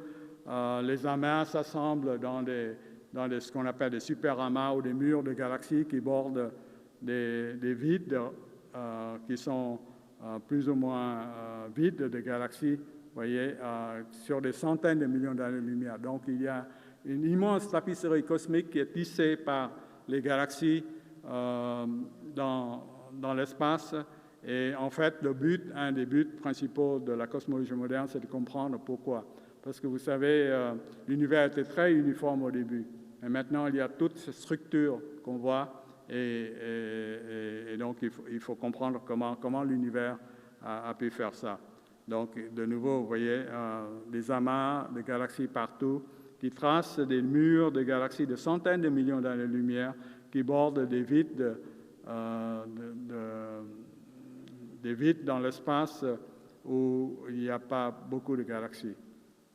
Les amas s'assemblent dans ce qu'on appelle des superamas ou des murs de galaxies qui bordent des vides qui sont plus ou moins vides de galaxies, vous voyez, sur des centaines de millions d'années-lumière. Donc, il y a une immense tapisserie cosmique qui est tissée par les galaxies dans l'espace. Et en fait, un des buts principaux de la cosmologie moderne, c'est de comprendre pourquoi. Parce que vous savez, l'univers était très uniforme au début. Et maintenant, il y a toutes ces structures qu'on voit. Et donc, il faut comprendre comment l'univers a pu faire ça. Donc, de nouveau, vous voyez des amas de galaxies partout qui tracent des murs de galaxies de centaines de millions d'années-lumière qui bordent des vides dans l'espace où il n'y a pas beaucoup de galaxies.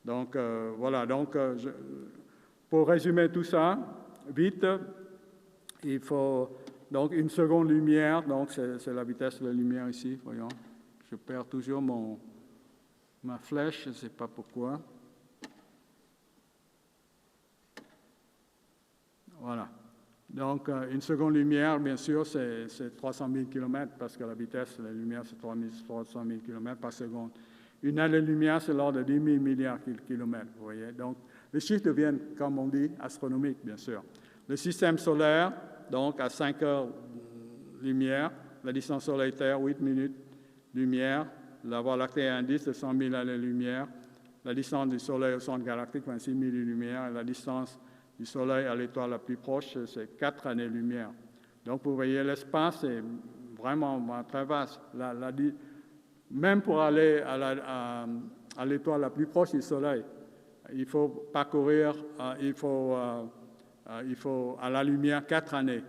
Donc, voilà. Donc, pour résumer tout ça, vite, il faut donc une seconde lumière. Donc, c'est la vitesse de la lumière ici, voyons. Je perds toujours ma flèche, je ne sais pas pourquoi. Voilà. Donc, une seconde lumière, bien sûr, c'est 300 000 km parce que la vitesse de la lumière, c'est 300 000 km par seconde. Une année-lumière, c'est l'ordre de 10 000 milliards de kilomètres, vous voyez. Donc, les chiffres deviennent, comme on dit, astronomiques, bien sûr. Le système solaire, donc, à 5 heures-lumière, la distance Soleil-Terre, 8 minutes-lumière, la Voie lactée a un indice de 100 000 années-lumière, la distance du Soleil au centre galactique, 26 000 lumières, et la distance du Soleil à l'étoile la plus proche, c'est 4 années-lumière. Donc, vous voyez, l'espace est vraiment très vaste. Même pour aller à l'étoile la plus proche du Soleil, il faut parcourir, il faut à la lumière 4 années.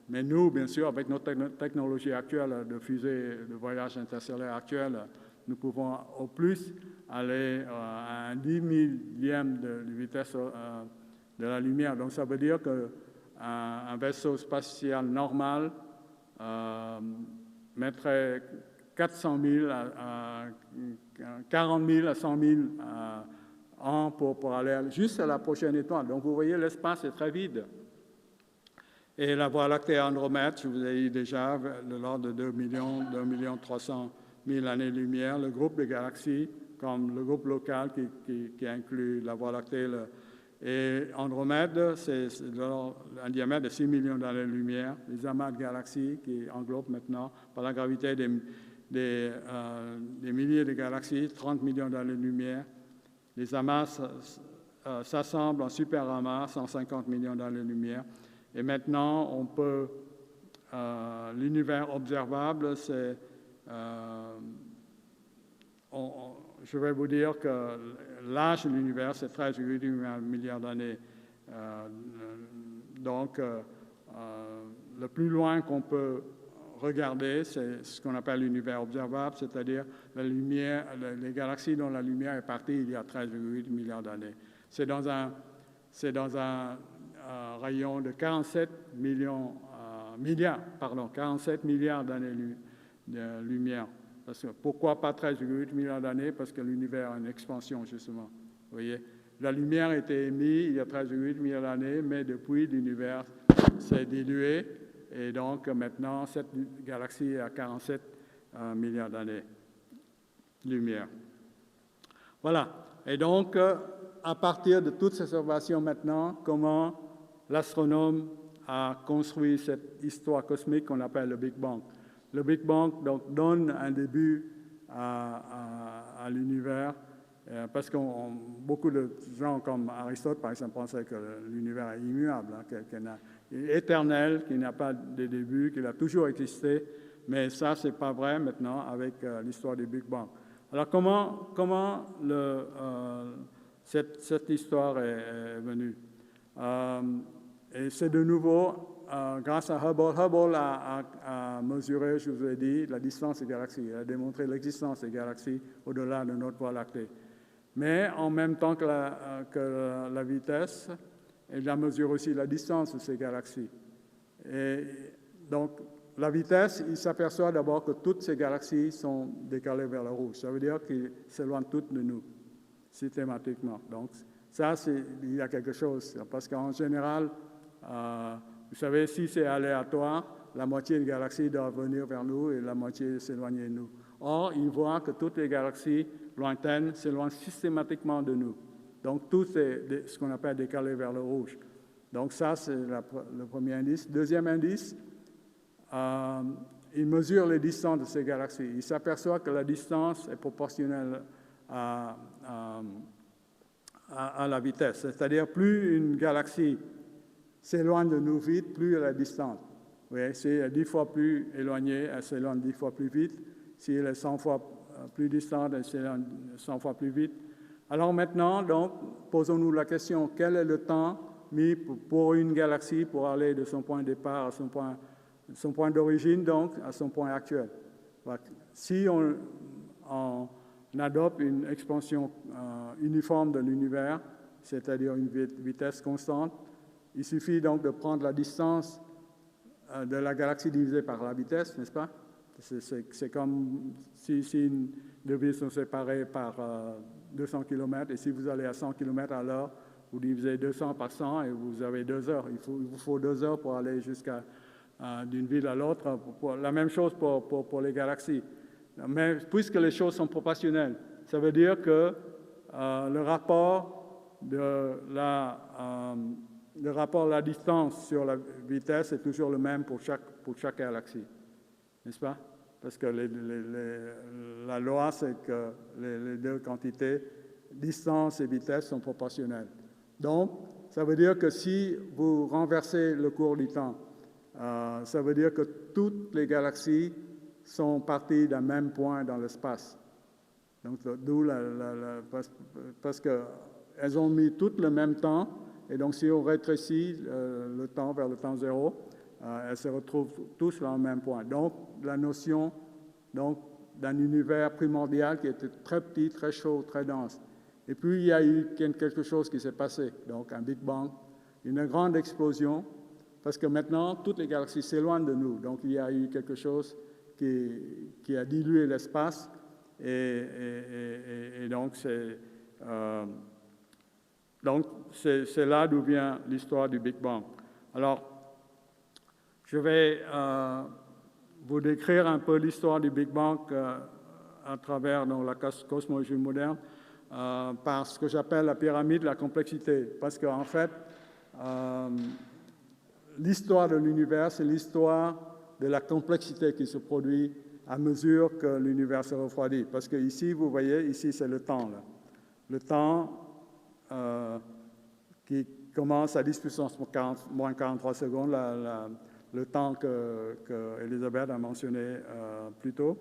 Mais nous, bien sûr, avec notre technologie actuelle de fusée de voyage interstellaire actuelle, nous pouvons au plus aller à un 10 millième de vitesse de la lumière. Donc, ça veut dire qu'un vaisseau spatial normal mettrait 400 000 à 40 000 à 100 000 ans pour aller juste à la prochaine étoile. Donc, vous voyez, l'espace est très vide. Et la Voie lactée Andromède, je vous ai dit déjà, de l'ordre de 2 300 000 années-lumière. Le groupe de galaxies, comme le groupe local qui inclut la Voie lactée, et Andromède, c'est un diamètre de 6 millions d'années-lumière. Les amas de galaxies qui englobent maintenant, par la gravité des milliers de galaxies, 30 millions d'années-lumière. Les amas s'assemblent en super-amas, 150 millions d'années-lumière. Et maintenant, on peut... l'univers observable, c'est... je vais vous dire que l'âge de l'univers, c'est 13,8 milliards d'années. Donc, le plus loin qu'on peut regarder, c'est ce qu'on appelle l'univers observable, c'est-à-dire la lumière, les galaxies dont la lumière est partie il y a 13,8 milliards d'années. C'est dans un rayon de 47 milliards d'années-lumière. Pourquoi pas 13,8 milliards d'années? Parce que l'univers a une expansion, justement. Vous voyez, la lumière a été émise il y a 13,8 milliards d'années, mais depuis, l'univers s'est dilué. Et donc, maintenant, cette galaxie est à 47 milliards d'années-lumière. Voilà. Et donc, à partir de toutes ces observations maintenant, comment l'astronome a construit cette histoire cosmique qu'on appelle le Big Bang. Le Big Bang donc, donne un début à l'univers, parce que beaucoup de gens comme Aristote, par exemple, pensaient que l'univers est immuable, éternel, qu'il n'a pas de début, qu'il a toujours existé, mais ça, c'est pas vrai maintenant avec l'histoire du Big Bang. Alors, comment cette histoire est venue? Et c'est de nouveau grâce à Hubble. Hubble a mesuré, je vous ai dit, la distance des galaxies. Il a démontré l'existence des galaxies au-delà de notre Voie lactée. Mais en même temps que la vitesse, il a mesuré aussi la distance de ces galaxies. Et donc, la vitesse, il s'aperçoit d'abord que toutes ces galaxies sont décalées vers le rouge. Ça veut dire qu'elles s'éloignent toutes de nous, systématiquement. Donc, ça, il y a quelque chose. Parce qu'en général, vous savez, si c'est aléatoire, la moitié des galaxies doivent venir vers nous et la moitié s'éloigner de nous. Or, il voit que toutes les galaxies lointaines s'éloignent systématiquement de nous. Donc, tout est ce qu'on appelle décalé vers le rouge. Donc ça, c'est le premier indice. Deuxième indice, il mesure les distances de ces galaxies. Il s'aperçoit que la distance est proportionnelle à la vitesse. C'est-à-dire, plus une galaxie s'éloigne de nous vite, plus elle est distante. Vous voyez, si elle est 10 fois plus éloignée, elle s'éloigne 10 fois plus vite. Si elle est 100 fois plus distante, elle s'éloigne 100 fois plus vite. Alors maintenant, donc, posons-nous la question, quel est le temps mis pour une galaxie pour aller de son point de départ à son point d'origine, donc à son point actuel? Si on adopte une expansion uniforme de l'univers, c'est-à-dire une vitesse constante, il suffit donc de prendre la distance de la galaxie divisée par la vitesse, n'est-ce pas? C'est comme si une devise sont séparées par 200 km, et si vous allez à 100 km à l'heure, vous divisez 200 par 100 et vous avez 2 heures. Il vous faut 2 heures pour aller jusqu'à d'une ville à l'autre. La même chose pour les galaxies. Mais puisque les choses sont proportionnelles, ça veut dire que le rapport de la distance sur la vitesse est toujours le même pour chaque galaxie. N'est-ce pas? Parce que la loi, c'est que les deux quantités, distance et vitesse, sont proportionnelles. Donc, ça veut dire que si vous renversez le cours du temps, ça veut dire que toutes les galaxies sont parties d'un même point dans l'espace. Donc, d'où parce qu'elles ont mis toutes le même temps, et donc si on rétrécit le temps vers le temps zéro, elles se retrouvent tous dans le même point. Donc, la notion d'un univers primordial qui était très petit, très chaud, très dense. Et puis, il y a eu quelque chose qui s'est passé, donc un Big Bang, une grande explosion, parce que maintenant, toutes les galaxies s'éloignent de nous. Donc, il y a eu quelque chose qui a dilué l'espace, et donc c'est là d'où vient l'histoire du Big Bang. Alors, je vais vous décrire un peu l'histoire du Big Bang à travers la cosmologie moderne, par ce que j'appelle la pyramide de la complexité. Parce qu'en fait, l'histoire de l'univers, c'est l'histoire de la complexité qui se produit à mesure que l'univers se refroidit. Parce que ici, vous voyez, ici c'est le temps. Là. Le temps qui commence à 10 puissance moins 43 secondes, le temps que Elisabeth a mentionné plus tôt.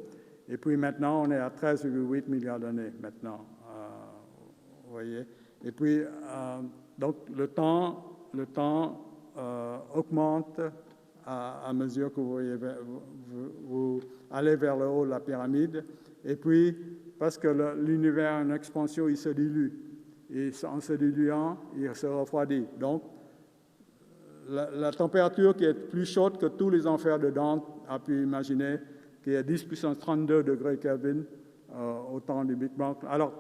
Et puis maintenant, on est à 13,8 milliards d'années maintenant. Vous voyez. Et puis, donc le temps augmente à mesure que vous allez vers le haut de la pyramide. Et puis, parce que l'univers a une expansion, il se dilue. Et en se diluant, il se refroidit. Donc, la température qui est plus chaude que tous les enfers de Dante a pu imaginer, qui est 10 puissance 32 degrés Kelvin au temps du Big Bang. Alors,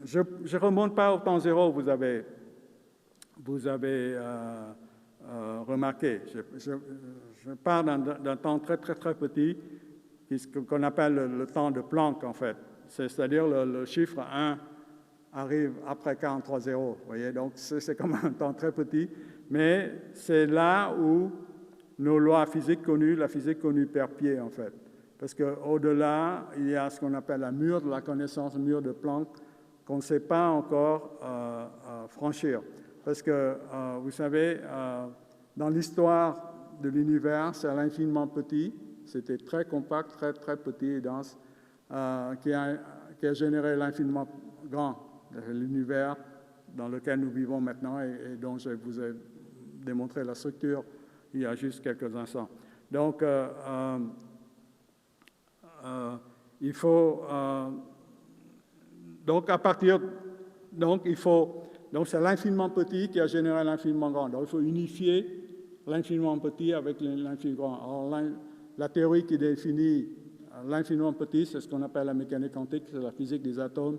je ne remonte pas au temps zéro, vous avez remarqué. Je pars d'un temps très, très, très petit, qu'on appelle le temps de Planck, en fait. C'est-à-dire le chiffre 1 arrive après 43 zéros. Vous voyez, donc c'est comme un temps très petit, mais c'est là où nos lois physiques connues, la physique connue perd pied, en fait. Parce qu'au-delà, il y a ce qu'on appelle la mur de la connaissance, le mur de Planck, qu'on ne sait pas encore franchir. Parce que, vous savez, dans l'histoire de l'univers, c'est l'infiniment petit, c'était très compact, très, très petit et dense, qui a généré l'infiniment grand, l'univers dans lequel nous vivons maintenant et dont je vous ai démontré la structure il y a juste quelques instants. Donc, il faut... donc, à partir... Donc, c'est l'infiniment petit qui a généré l'infiniment grand. Donc, il faut unifier l'infiniment petit avec l'infiniment grand. Alors, la théorie qui définit l'infiniment petit, c'est ce qu'on appelle la mécanique quantique, c'est la physique des atomes,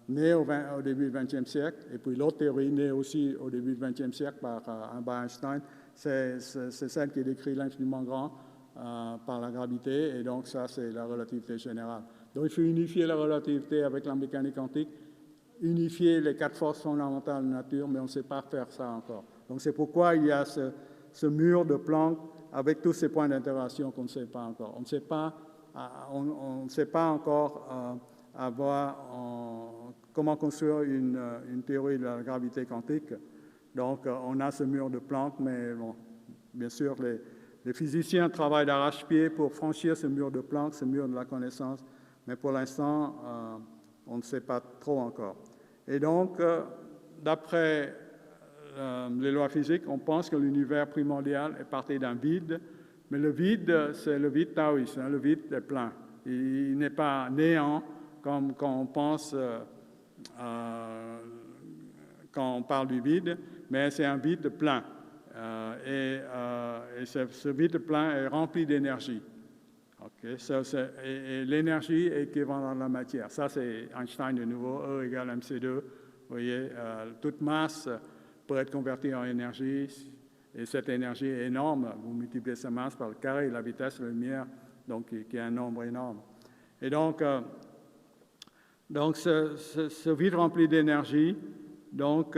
née au début du XXe siècle. Et puis l'autre théorie, née aussi au début du XXe siècle par Albert Einstein, c'est celle qui décrit l'infiniment grand par la gravité. Et donc ça, c'est la relativité générale. Donc il faut unifier la relativité avec la mécanique quantique unifier les 4 forces fondamentales de la nature, mais on ne sait pas faire ça encore. Donc c'est pourquoi il y a ce mur de Planck avec tous ces points d'interaction qu'on ne sait pas encore. On ne sait pas encore comment construire une théorie de la gravité quantique. Donc on a ce mur de Planck, mais bon, bien sûr, les physiciens travaillent d'arrache-pied pour franchir ce mur de Planck, ce mur de la connaissance, mais pour l'instant, on ne sait pas trop encore. Et donc, d'après les lois physiques, on pense que l'univers primordial est parti d'un vide, mais le vide, c'est le vide taoïste, hein, le vide est plein. Il n'est pas néant comme quand on pense, quand on parle du vide, mais c'est un vide plein. Et ce vide plein est rempli d'énergie. Okay. Et l'énergie est équivalente à la matière. Ça, c'est Einstein de nouveau, E égale mc2. Vous voyez, toute masse peut être convertie en énergie, et cette énergie est énorme. Vous multipliez sa masse par le carré de la vitesse de la lumière, donc qui est un nombre énorme. Et donc ce vide rempli d'énergie, donc,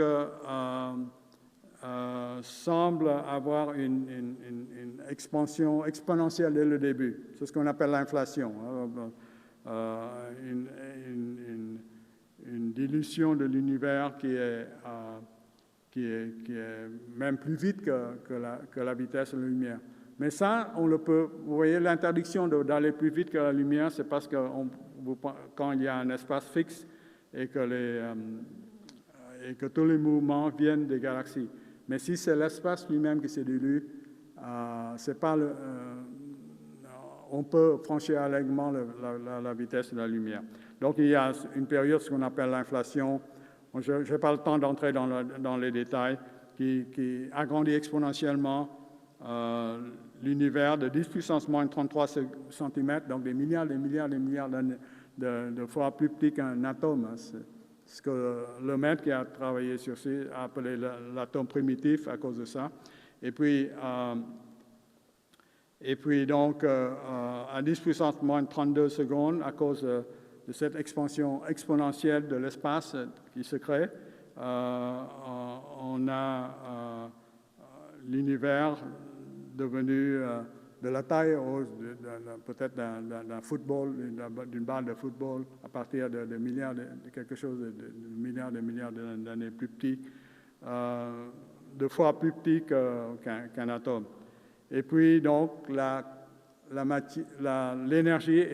semble avoir une expansion exponentielle dès le début. C'est ce qu'on appelle l'inflation. Une dilution de l'univers qui est même plus vite que la vitesse de la lumière. Mais ça, on le peut. Vous voyez, l'interdiction d'aller plus vite que la lumière, c'est parce que quand il y a un espace fixe et que tous les mouvements viennent des galaxies. Mais si c'est l'espace lui-même qui se dilue, c'est pas on peut franchir allègrement la vitesse de la lumière. Donc il y a une période, ce qu'on appelle l'inflation. Je n'ai pas le temps d'entrer dans les détails, qui agrandit exponentiellement l'univers de 10 puissance moins 33 cm, donc des milliards de fois plus petit qu'un atome. Ce que Lemaitre, qui a travaillé sur ça, a appelé l'atome primitif à cause de ça. Et puis donc, à 10 puissance moins 32 secondes, à cause de cette expansion exponentielle de l'espace qui se crée, on a l'univers devenu de la taille peut-être d'un football, d'une balle de football, à partir de milliards, de quelque chose de milliards d'années plus petit, 2 fois plus petit qu'un atome. Et puis donc l'énergie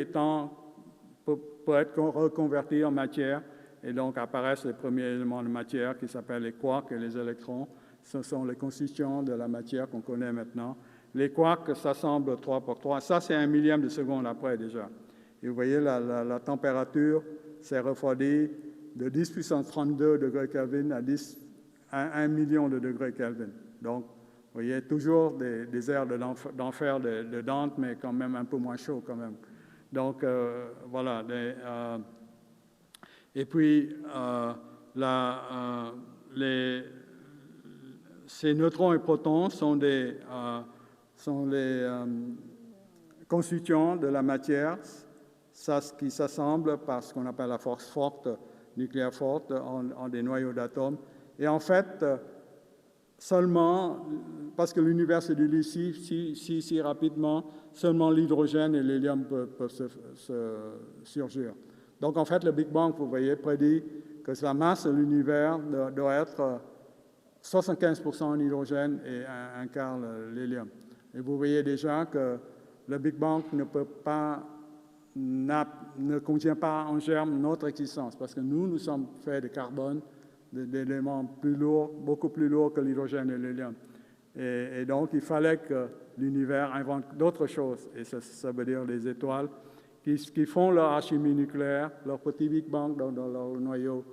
peut être reconvertie en matière, et donc apparaissent les premiers éléments de matière qui s'appellent les quarks et les électrons. Ce sont les constituants de la matière qu'on connaît maintenant. Les quarks s'assemblent 3 par 3. Ça, c'est 1 millième de seconde après déjà. Et vous voyez, la température s'est refroidie de 10 puissance 32 degrés Kelvin à 1 million de degrés Kelvin. Donc, vous voyez, toujours des airs d'enfer de Dante, mais quand même un peu moins chaud quand même. Donc, voilà. Et puis, ces neutrons et protons sont les constituants de la matière, qui s'assemblent par ce qu'on appelle la force forte, nucléaire forte, en des noyaux d'atomes. Et en fait, seulement, parce que l'univers se dilue si rapidement, seulement l'hydrogène et l'hélium peuvent se surgir. Donc en fait, le Big Bang, vous voyez, prédit que la masse de l'univers doit être 75% en hydrogène et un quart l'hélium. Et vous voyez déjà que le Big Bang ne contient pas en germe notre existence, parce que nous sommes faits de carbone, d'éléments plus lourds, beaucoup plus lourds que l'hydrogène et l'hélium. Et donc, il fallait que l'univers invente d'autres choses, et ça veut dire les étoiles, qui font leur alchimie nucléaire, leur petit Big Bang dans leur noyau,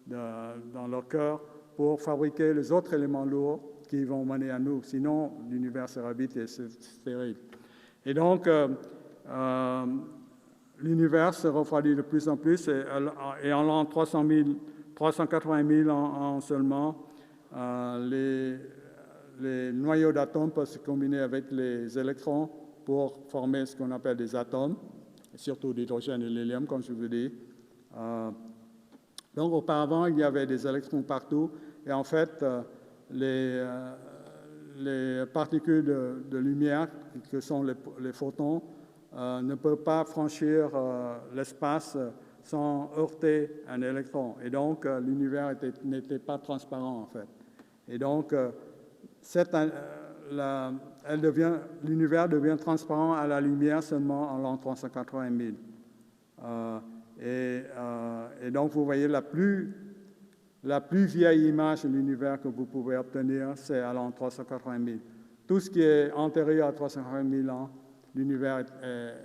dans leur cœur, pour fabriquer les autres éléments lourds qui vont mener à nous. Sinon, l'univers sera vite et c'est terrible. Et donc, l'univers se refroidit de plus en plus, et en l'an 380 000 ans seulement, les noyaux d'atomes peuvent se combiner avec les électrons pour former ce qu'on appelle des atomes, surtout l'hydrogène et l'hélium, comme je vous dis. Donc, auparavant, il y avait des électrons partout, et en fait, les particules de lumière, que sont les photons, ne peuvent pas franchir l'espace sans heurter un électron. Et donc, l'univers n'était pas transparent, en fait. Et donc, l'univers devient transparent à la lumière seulement en l'an 380 000. Et donc, vous voyez, la plus vieille image de l'univers que vous pouvez obtenir, c'est à l'an 380 000. Tout ce qui est antérieur à 380 000 ans, l'univers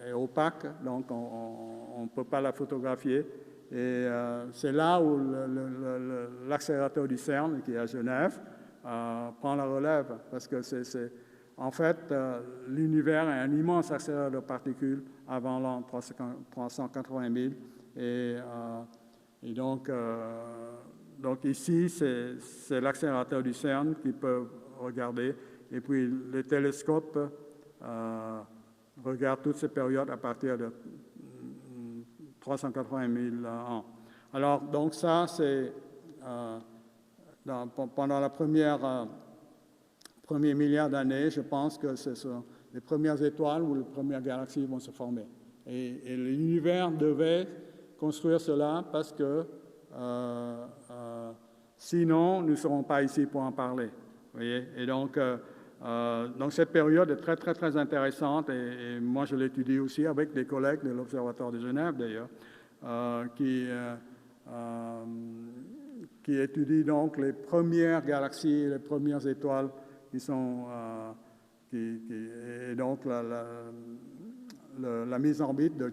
est opaque, donc on ne peut pas la photographier. Et c'est là où l'accélérateur du CERN, qui est à Genève, prend la relève, parce que en fait, l'univers est un immense accélérateur de particules avant l'an 380 000. Et donc ici, c'est l'accélérateur du CERN qui peut regarder. Et puis les télescopes regardent toutes ces périodes à partir de 380 000 ans. Alors, donc ça, c'est pendant la premier milliard d'années, je pense que ce sont les premières étoiles ou les premières galaxies vont se former. Et l'univers devait construire cela parce que sinon, nous ne serons pas ici pour en parler. Vous voyez? Et donc cette période est très, très, très intéressante et moi, je l'étudie aussi avec des collègues de l'Observatoire de Genève, d'ailleurs, qui étudient donc les premières galaxies et les premières étoiles qui sont... et donc, la mise en orbite de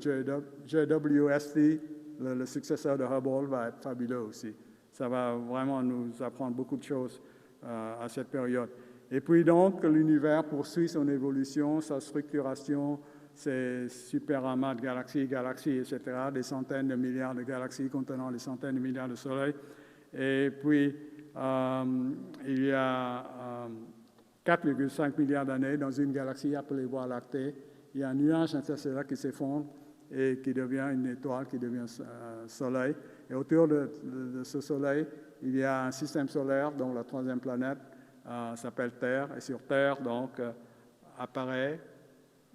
JWST, le successeur de Hubble, va être fabuleux aussi. Ça va vraiment nous apprendre beaucoup de choses à cette période. Et puis donc, l'univers poursuit son évolution, sa structuration, ses super amas de galaxies, etc., des centaines de milliards de galaxies contenant des centaines de milliards de soleils. Et puis, il y a 4,5 milliards d'années, dans une galaxie appelée Voie lactée, il y a un nuage interstellaire qui s'effondre et qui devient une étoile, qui devient soleil. Et autour de ce soleil, il y a un système solaire dont la troisième planète s'appelle Terre. Et sur Terre, donc, apparaît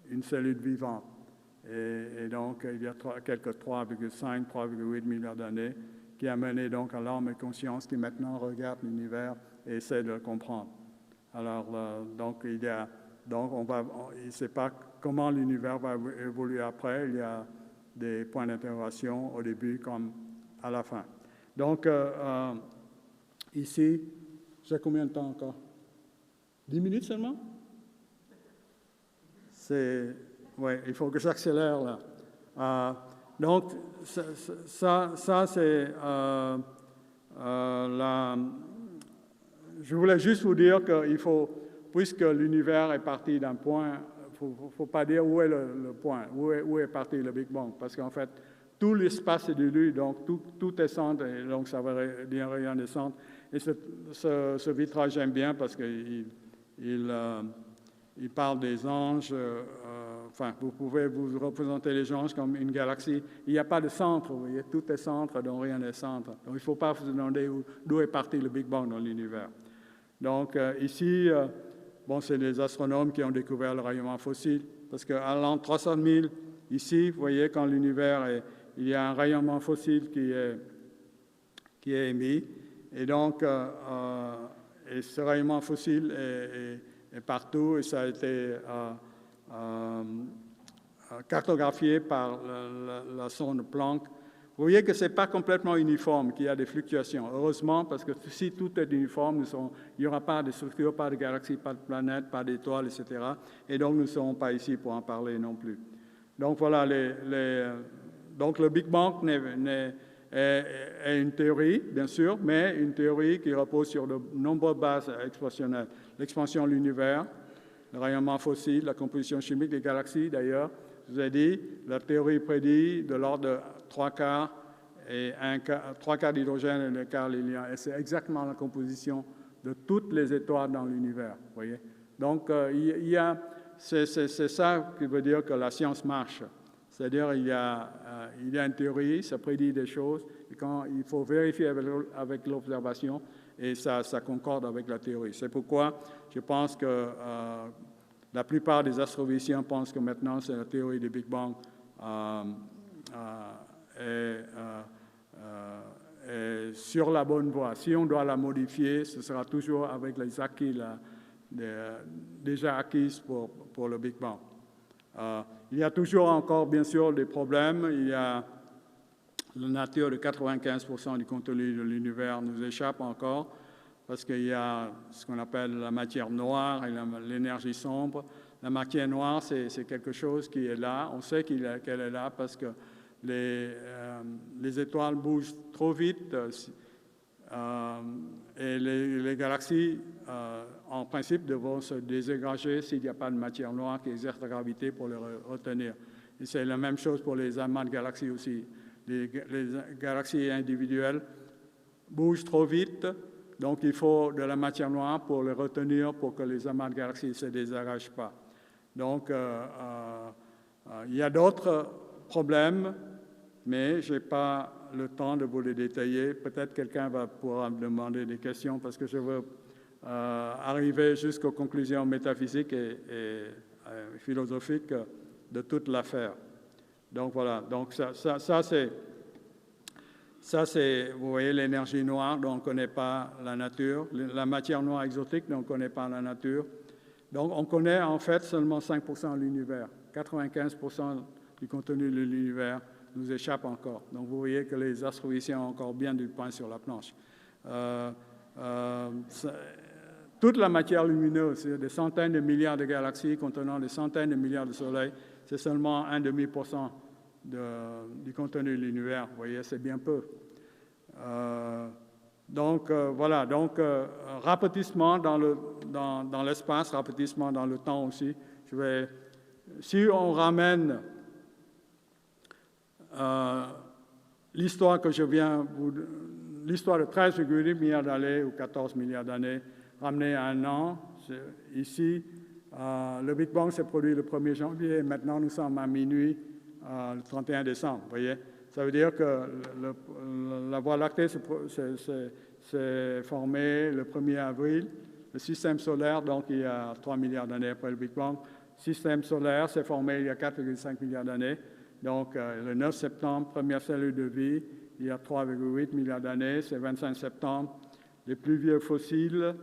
une cellule vivante. Et donc, il y a quelques 3,5, 3,8 milliards d'années qui a mené donc à l'homme et conscience qui maintenant regarde l'univers et essaie de le comprendre. Alors, donc, il ne sait pas comment l'univers va évoluer après. Il y a des points d'interrogation au début comme à la fin. Donc, ici, j'ai combien de temps encore? 10 minutes seulement? Oui, il faut que j'accélère là. Donc, ça c'est je voulais juste vous dire qu'il faut, puisque l'univers est parti d'un point, il ne faut pas dire où est le point, où est parti le Big Bang, parce qu'en fait, tout l'espace est dilue, donc tout est centre, et donc ça veut dire rien des centres. Et ce vitrage, j'aime bien parce qu'il parle des anges. Enfin, vous pouvez vous représenter les anges comme une galaxie. Il n'y a pas de centre, vous voyez, tout est centre, donc rien n'est centre. Donc il ne faut pas vous demander d'où est parti le Big Bang dans l'univers. Donc ici, c'est les astronomes qui ont découvert le rayonnement fossile, parce qu'à l'an 300 000, ici, vous voyez, quand l'univers il y a un rayonnement fossile qui est émis, et donc et ce rayonnement fossile est partout, et ça a été cartographié par la sonde Planck. Vous voyez que ce n'est pas complètement uniforme, qu'il y a des fluctuations. Heureusement, parce que si tout est uniforme, il n'y aura pas de structure, pas de galaxies, pas de planètes, pas d'étoiles, etc. Et donc, nous ne serons pas ici pour en parler non plus. Donc, voilà, donc le Big Bang est une théorie, bien sûr, mais une théorie qui repose sur de nombreuses bases expansionnelles. L'expansion de l'univers, le rayonnement fossile, la composition chimique des galaxies, d'ailleurs. Je vous ai dit, la théorie prédit de l'ordre de 3/4 et 3/4 d'hydrogène et 1/4 d'hélium. Et c'est exactement la composition de toutes les étoiles dans l'univers. Vous voyez? Donc, c'est ça qui veut dire que la science marche. C'est-à-dire il y a une théorie, ça prédit des choses, et quand il faut vérifier avec l'observation, et ça concorde avec la théorie. C'est pourquoi je pense que la plupart des astrophysiciens pensent que maintenant c'est la théorie du Big Bang est sur la bonne voie. Si on doit la modifier, ce sera toujours avec les acquis déjà acquis pour le Big Bang. Il y a toujours encore, bien sûr, des problèmes. Il y a la nature de 95% du contenu de l'univers nous échappe encore parce qu'il y a ce qu'on appelle la matière noire et l'énergie sombre. La matière noire, c'est quelque chose qui est là. On sait qu'elle est là parce que les étoiles bougent trop vite et les galaxies, en principe, devront se désengager s'il n'y a pas de matière noire qui exerce la gravité pour les retenir. Et c'est la même chose pour les amas de galaxies aussi. Les galaxies individuelles bougent trop vite, donc il faut de la matière noire pour les retenir pour que les amas de galaxies ne se désengagent pas. Donc, il y a d'autres problèmes, mais je n'ai pas le temps de vous les détailler. Peut-être quelqu'un pourra me demander des questions parce que je veux arriver jusqu'aux conclusions métaphysiques et philosophiques de toute l'affaire. Donc voilà, donc ça c'est, vous voyez, l'énergie noire dont on ne connaît pas la nature, la matière noire exotique dont on ne connaît pas la nature. Donc on connaît en fait seulement 5% de l'univers, 95% du contenu de l'univers nous échappe encore. Donc vous voyez que les astrophysiciens ont encore bien du pain sur la planche. Toute la matière lumineuse, des centaines de milliards de galaxies contenant des centaines de milliards de soleils, c'est seulement 1,5% du contenu de l'univers. Vous voyez, c'est bien peu. Donc voilà, donc rapetissement dans l'espace, rapetissement dans le temps aussi. Si on ramène l'histoire que je viens, l'histoire de 13,8 milliards d'années ou 14 milliards d'années, ramenée à un an, ici, le Big Bang s'est produit le 1er janvier et maintenant nous sommes à minuit le 31 décembre. Vous voyez, ça veut dire que la Voie lactée s'est formée le 1er avril. Le système solaire, donc il y a 3 milliards d'années après le Big Bang, le système solaire s'est formé il y a 4,5 milliards d'années. Donc le 9 septembre, première cellule de vie, il y a 3,8 milliards d'années, c'est 25 septembre. Les plus vieux fossiles,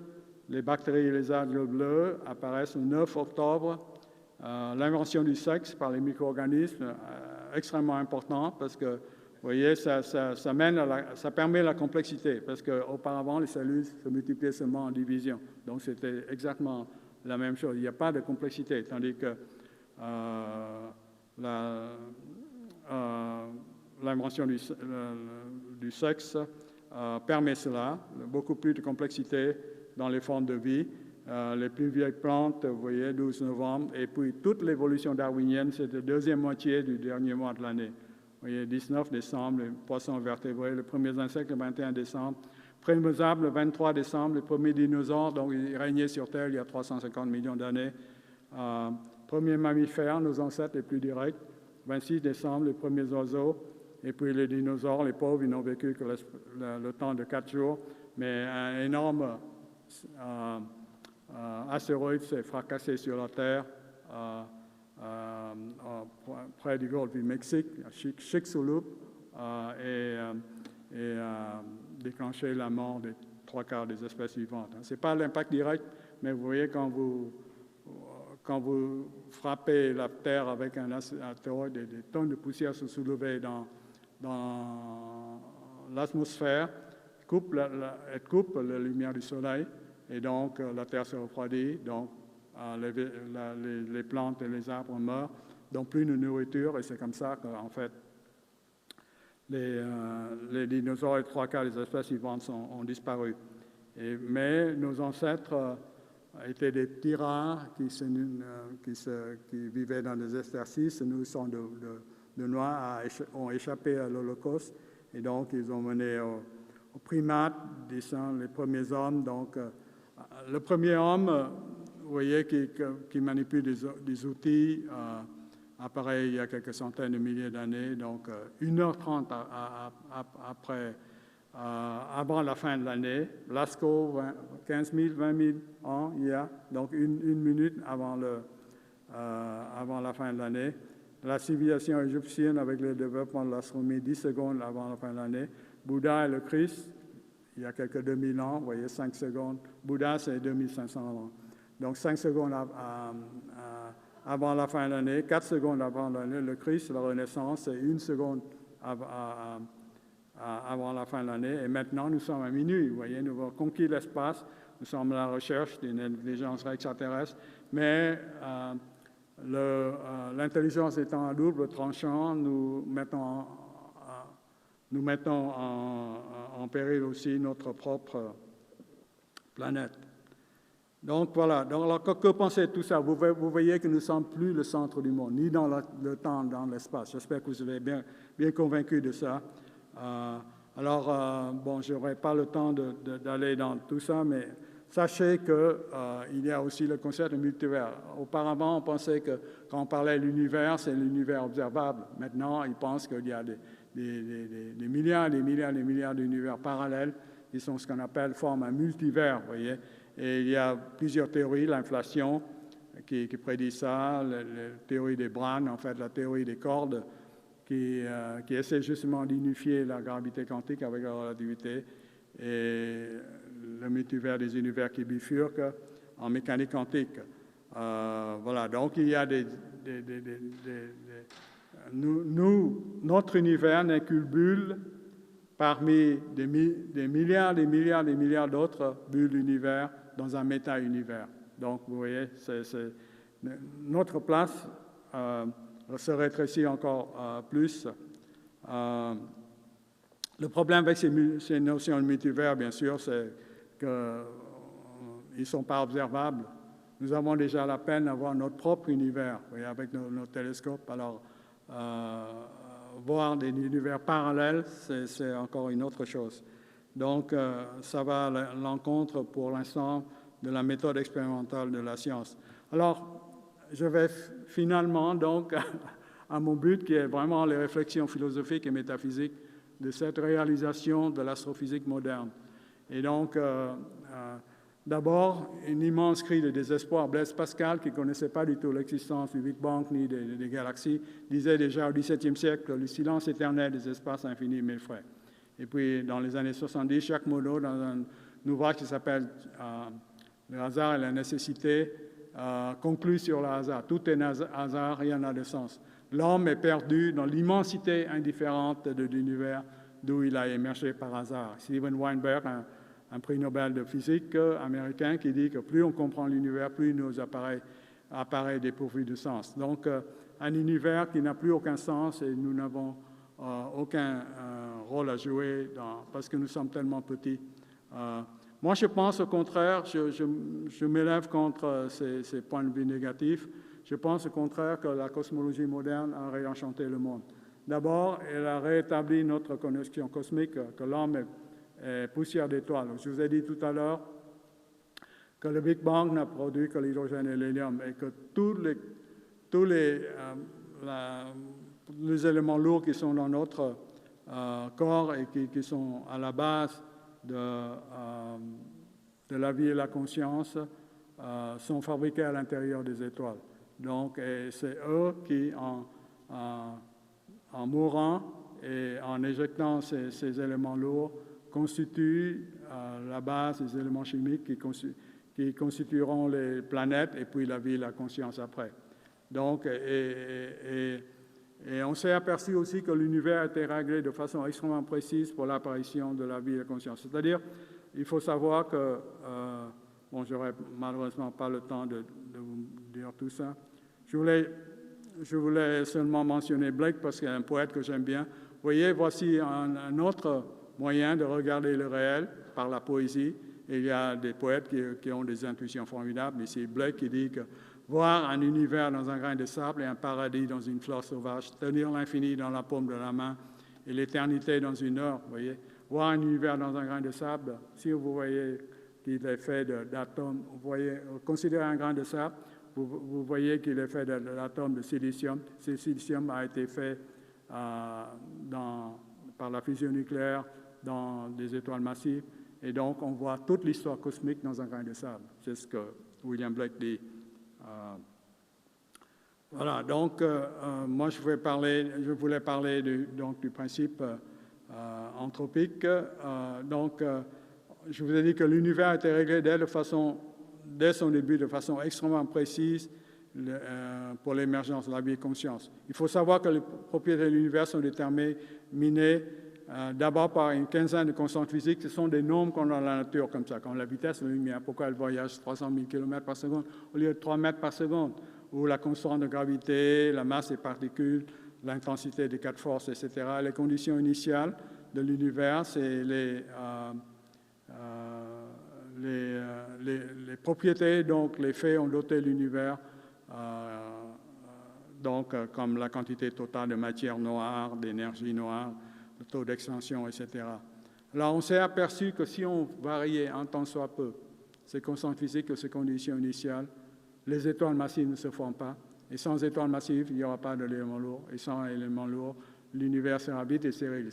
les bactéries et les algues bleues, apparaissent le 9 octobre. L'invention du sexe par les micro-organismes, extrêmement important parce que, vous voyez, ça permet la complexité parce qu'auparavant, les cellules se multipliaient seulement en division. Donc, c'était exactement la même chose. Il n'y a pas de complexité, tandis que l'invention du sexe permet cela, beaucoup plus de complexité dans les formes de vie. Les plus vieilles plantes, vous voyez, 12 novembre, et puis toute l'évolution darwinienne, c'est la deuxième moitié du dernier mois de l'année. Vous voyez, 19 décembre, les poissons vertébrés, les premiers insectes, le 21 décembre, Prémosables, le 23 décembre, les premiers dinosaures, donc ils régnaient sur Terre il y a 350 millions d'années. Premiers mammifères, nos ancêtres les plus directs, 26 décembre, les premiers oiseaux, et puis les dinosaures, les pauvres, ils n'ont vécu que le temps de 4 jours, mais un énorme astéroïde s'est fracassé sur la Terre près du golfe du Mexique, à Chicxulub, et déclenché la mort des 3/4 des espèces vivantes. Ce n'est pas l'impact direct, mais vous voyez quand vous frappez la Terre avec un astéroïde, des tonnes de poussière se soulevaient dans l'atmosphère, elle coupe la lumière du Soleil, et donc la Terre se refroidit, donc les plantes et les arbres meurent, donc plus de nourriture, et c'est comme ça qu'en fait, les dinosaures et 3/4 des espèces vivantes ont disparu. Mais nos ancêtres étaient des petits rats qui vivaient dans des interstices, nourrissant de noix, ont échappé à l'Holocauste, et donc ils ont mené aux primates, les premiers hommes. Donc, le premier homme, vous voyez, qui manipule des outils apparaît il y a quelques centaines de milliers d'années, donc 1h30 avant la fin de l'année. Lascaux, 15 000, 20 000 ans, il y a donc une minute avant la fin de l'année. La civilisation égyptienne avec le développement de l'astronomie, 10 secondes avant la fin de l'année. Bouddha et le Christ, il y a quelques 2000 ans, vous voyez, 5 secondes. Bouddha, c'est 2500 ans. Donc 5 secondes avant la fin de l'année, 4 secondes avant l'année. Le Christ, la Renaissance, c'est 1 seconde avant la fin de l'année. Et maintenant, nous sommes à minuit, vous voyez, nous avons conquis l'espace, nous sommes à la recherche d'une intelligence extraterrestre, mais l'intelligence étant à double tranchant, nous mettons en péril aussi notre propre planète. Donc voilà, donc, que pensez de tout ça? Vous voyez que nous ne sommes plus le centre du monde, ni dans le temps, dans l'espace. J'espère que vous avez bien convaincu de ça. Bon, je n'aurai pas le temps d'aller dans tout ça, mais sachez qu'il y a aussi le concept de multivers. Auparavant, on pensait que quand on parlait de l'univers, c'est l'univers observable. Maintenant, ils pensent qu'il y a des milliards, des milliards d'univers parallèles qui sont ce qu'on appelle forme un multivers, vous voyez. Et il y a plusieurs théories, l'inflation qui prédit ça, la théorie des brans, en fait, la théorie des cordes, qui essaie justement d'unifier la gravité quantique avec la relativité, et le multivers des univers qui bifurquent en mécanique quantique. Voilà, donc il y a notre univers n'est qu'une bulle parmi des milliards d'autres bulles d'univers dans un méta-univers. Donc, vous voyez, notre place se rétrécit encore plus. Le problème avec ces notions de multivers, bien sûr, c'est qu'ils ne sont pas observables. Nous avons déjà la peine d'avoir notre propre univers, vous voyez, avec nos télescopes. Alors, voir des univers parallèles, c'est encore une autre chose. Donc, ça va à l'encontre, pour l'instant, de la méthode expérimentale de la science. Alors, je vais finalement, donc, à mon but, qui est vraiment les réflexions philosophiques et métaphysiques de cette réalisation de l'astrophysique moderne. Et donc, d'abord, une immense cri de désespoir. Blaise Pascal, qui ne connaissait pas du tout l'existence du Big Bang ni des galaxies, disait déjà au XVIIe siècle le silence éternel des espaces infinis m'effraie. Et puis, dans les années 70, Jacques Monod, dans un ouvrage qui s'appelle Le hasard et la nécessité, conclut sur le hasard. Tout est hasard, rien n'a de sens. L'homme est perdu dans l'immensité indifférente de l'univers d'où il a émergé par hasard. Steven Weinberg, un prix Nobel de physique américain, qui dit que plus on comprend l'univers, plus il nous apparaît dépourvu de sens. Donc, un univers qui n'a plus aucun sens et nous n'avons aucun rôle à jouer parce que nous sommes tellement petits. Moi, je pense au contraire, je m'élève contre ces points de vue négatifs. Je pense au contraire que la cosmologie moderne a réenchanté le monde. D'abord, elle a rétabli notre connexion cosmique, que l'homme est poussière d'étoiles. Je vous ai dit tout à l'heure que le Big Bang n'a produit que l'hydrogène et l'hélium et que tous les éléments lourds qui sont dans notre corps et qui sont à la base de la vie et la conscience sont fabriqués à l'intérieur des étoiles. Donc, c'est eux qui, en mourant et en éjectant ces éléments lourds, constituent la base des éléments chimiques qui constitueront les planètes et puis la vie et la conscience après. Donc, et on s'est aperçu aussi que l'univers a été réglé de façon extrêmement précise pour l'apparition de la vie et la conscience. C'est-à-dire, il faut savoir que, bon, je n'aurai malheureusement pas le temps de vous dire tout ça. Je voulais seulement mentionner Blake parce qu'il est un poète que j'aime bien. Vous voyez, voici un autre moyen de regarder le réel par la poésie. Et il y a des poètes qui ont des intuitions formidables. Ici, Blake qui dit que voir un univers dans un grain de sable et un paradis dans une fleur sauvage, tenir l'infini dans la paume de la main et l'éternité dans une heure, vous voyez. Voir un univers dans un grain de sable, si vous voyez qu'il est fait d'atomes, vous voyez, considérez un grain de sable, vous voyez qu'il est fait de l'atome de silicium. Ce silicium a été fait par la fusion nucléaire dans des étoiles massives. Et donc, on voit toute l'histoire cosmique dans un grain de sable. C'est ce que William Blake dit. Voilà, donc, moi, je voulais parler du principe anthropique. Je vous ai dit que l'univers a été réglé dès son début de façon extrêmement précise pour l'émergence de la vie et conscience. Il faut savoir que les propriétés de l'univers sont déterminées d'abord par une quinzaine de constantes physiques. Ce sont des nombres qu'on a dans la nature comme ça, comme la vitesse de la lumière. Pourquoi elle voyage 300 000 km par seconde au lieu de 3 mètres par seconde? Ou la constante de gravité, la masse des particules, l'intensité des quatre forces, etc. Les conditions initiales de l'univers, c'est les propriétés, donc les faits ont doté l'univers, comme la quantité totale de matière noire, d'énergie noire, le taux d'expansion, etc. Alors, on s'est aperçu que si on variait un tant soit peu ces constantes physiques ou ces conditions initiales, les étoiles massives ne se forment pas. Et sans étoiles massives, il n'y aura pas d'éléments lourds. Et sans éléments lourds, l'univers sera vide et stérile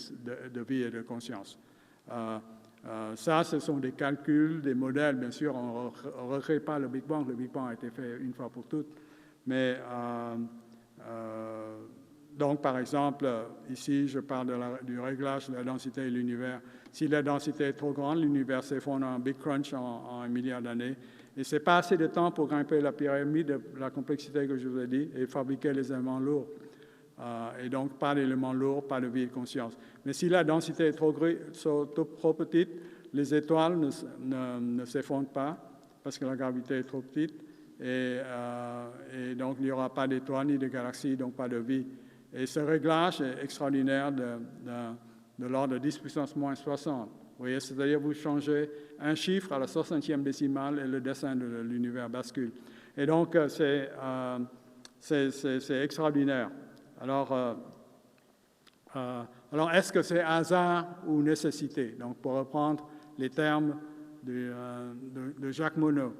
de vie et de conscience. Ça, ce sont des calculs, des modèles. Bien sûr, on ne recrée pas le Big Bang. Le Big Bang a été fait une fois pour toutes. Mais donc, par exemple, ici, je parle du réglage de la densité de l'univers. Si la densité est trop grande, l'univers s'effondre en Big Crunch en 1 milliard d'années. Et ce n'est pas assez de temps pour grimper la pyramide de la complexité que je vous ai dit et fabriquer les éléments lourds. Et donc, pas d'éléments lourds, pas de vie et de conscience. Mais si la densité est trop petite, les étoiles ne s'effondrent pas parce que la gravité est trop petite. Et donc, il n'y aura pas d'étoiles ni de galaxies, donc pas de vie. Et ce réglage est extraordinaire de l'ordre de 10 puissance moins 60. Vous voyez, c'est-à-dire vous changez un chiffre à la 60e décimale et le dessin de l'univers bascule. Et donc, c'est extraordinaire. Alors, est-ce que c'est hasard ou nécessité? Donc, pour reprendre les termes de Jacques Monod.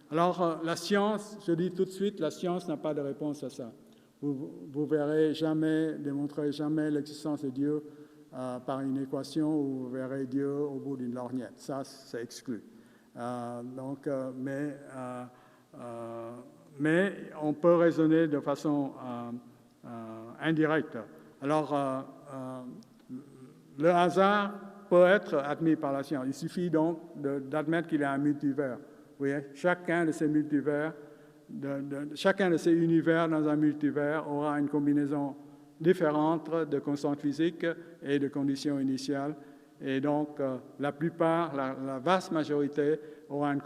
Alors, la science, je dis tout de suite, la science n'a pas de réponse à ça. Vous verrez jamais, démontrerez jamais l'existence de Dieu par une équation où vous verrez Dieu au bout d'une lorgnette. Ça, c'est exclu. Mais on peut raisonner de façon indirecte. Alors, le hasard peut être admis par la science. Il suffit donc d'admettre qu'il y a un multivers. Vous voyez, chacun de ces multivers, chacun de ces univers dans un multivers aura une combinaison différente de constantes physiques et de conditions initiales. Et donc, la plupart, la vaste majorité, aura une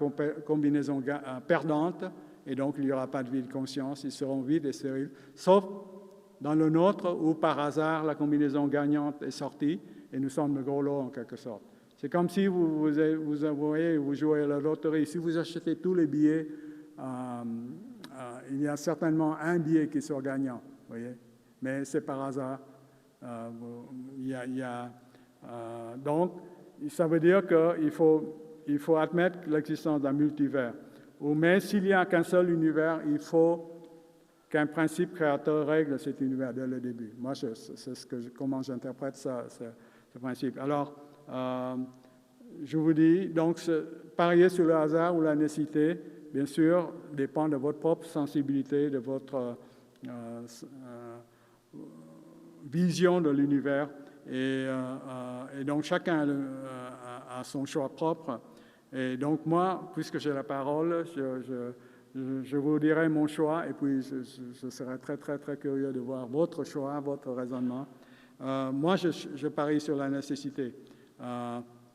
combinaison perdante. Et donc, il n'y aura pas de vie de conscience. Ils seront vides et stériles. Sauf dans le nôtre, où par hasard, la combinaison gagnante est sortie. Et nous sommes le gros lot, en quelque sorte. C'est comme si vous jouez à la loterie. Si vous achetez tous les billets, il y a certainement un billet qui sera gagnant. Vous voyez? Mais c'est par hasard. Donc, ça veut dire qu'il faut admettre l'existence d'un multivers. Mais s'il n'y a qu'un seul univers, il faut qu'un principe créateur règle cet univers dès le début. Moi, c'est comment j'interprète ce principe. Alors, je vous dis, donc, parier sur le hasard ou la nécessité, bien sûr, dépend de votre propre sensibilité, de votre vision de l'univers. Et donc, chacun a son choix propre. Et donc, moi, puisque j'ai la parole, je vous dirai mon choix et puis je serai très, très, très curieux de voir votre choix, votre raisonnement. Moi, je parie sur la nécessité.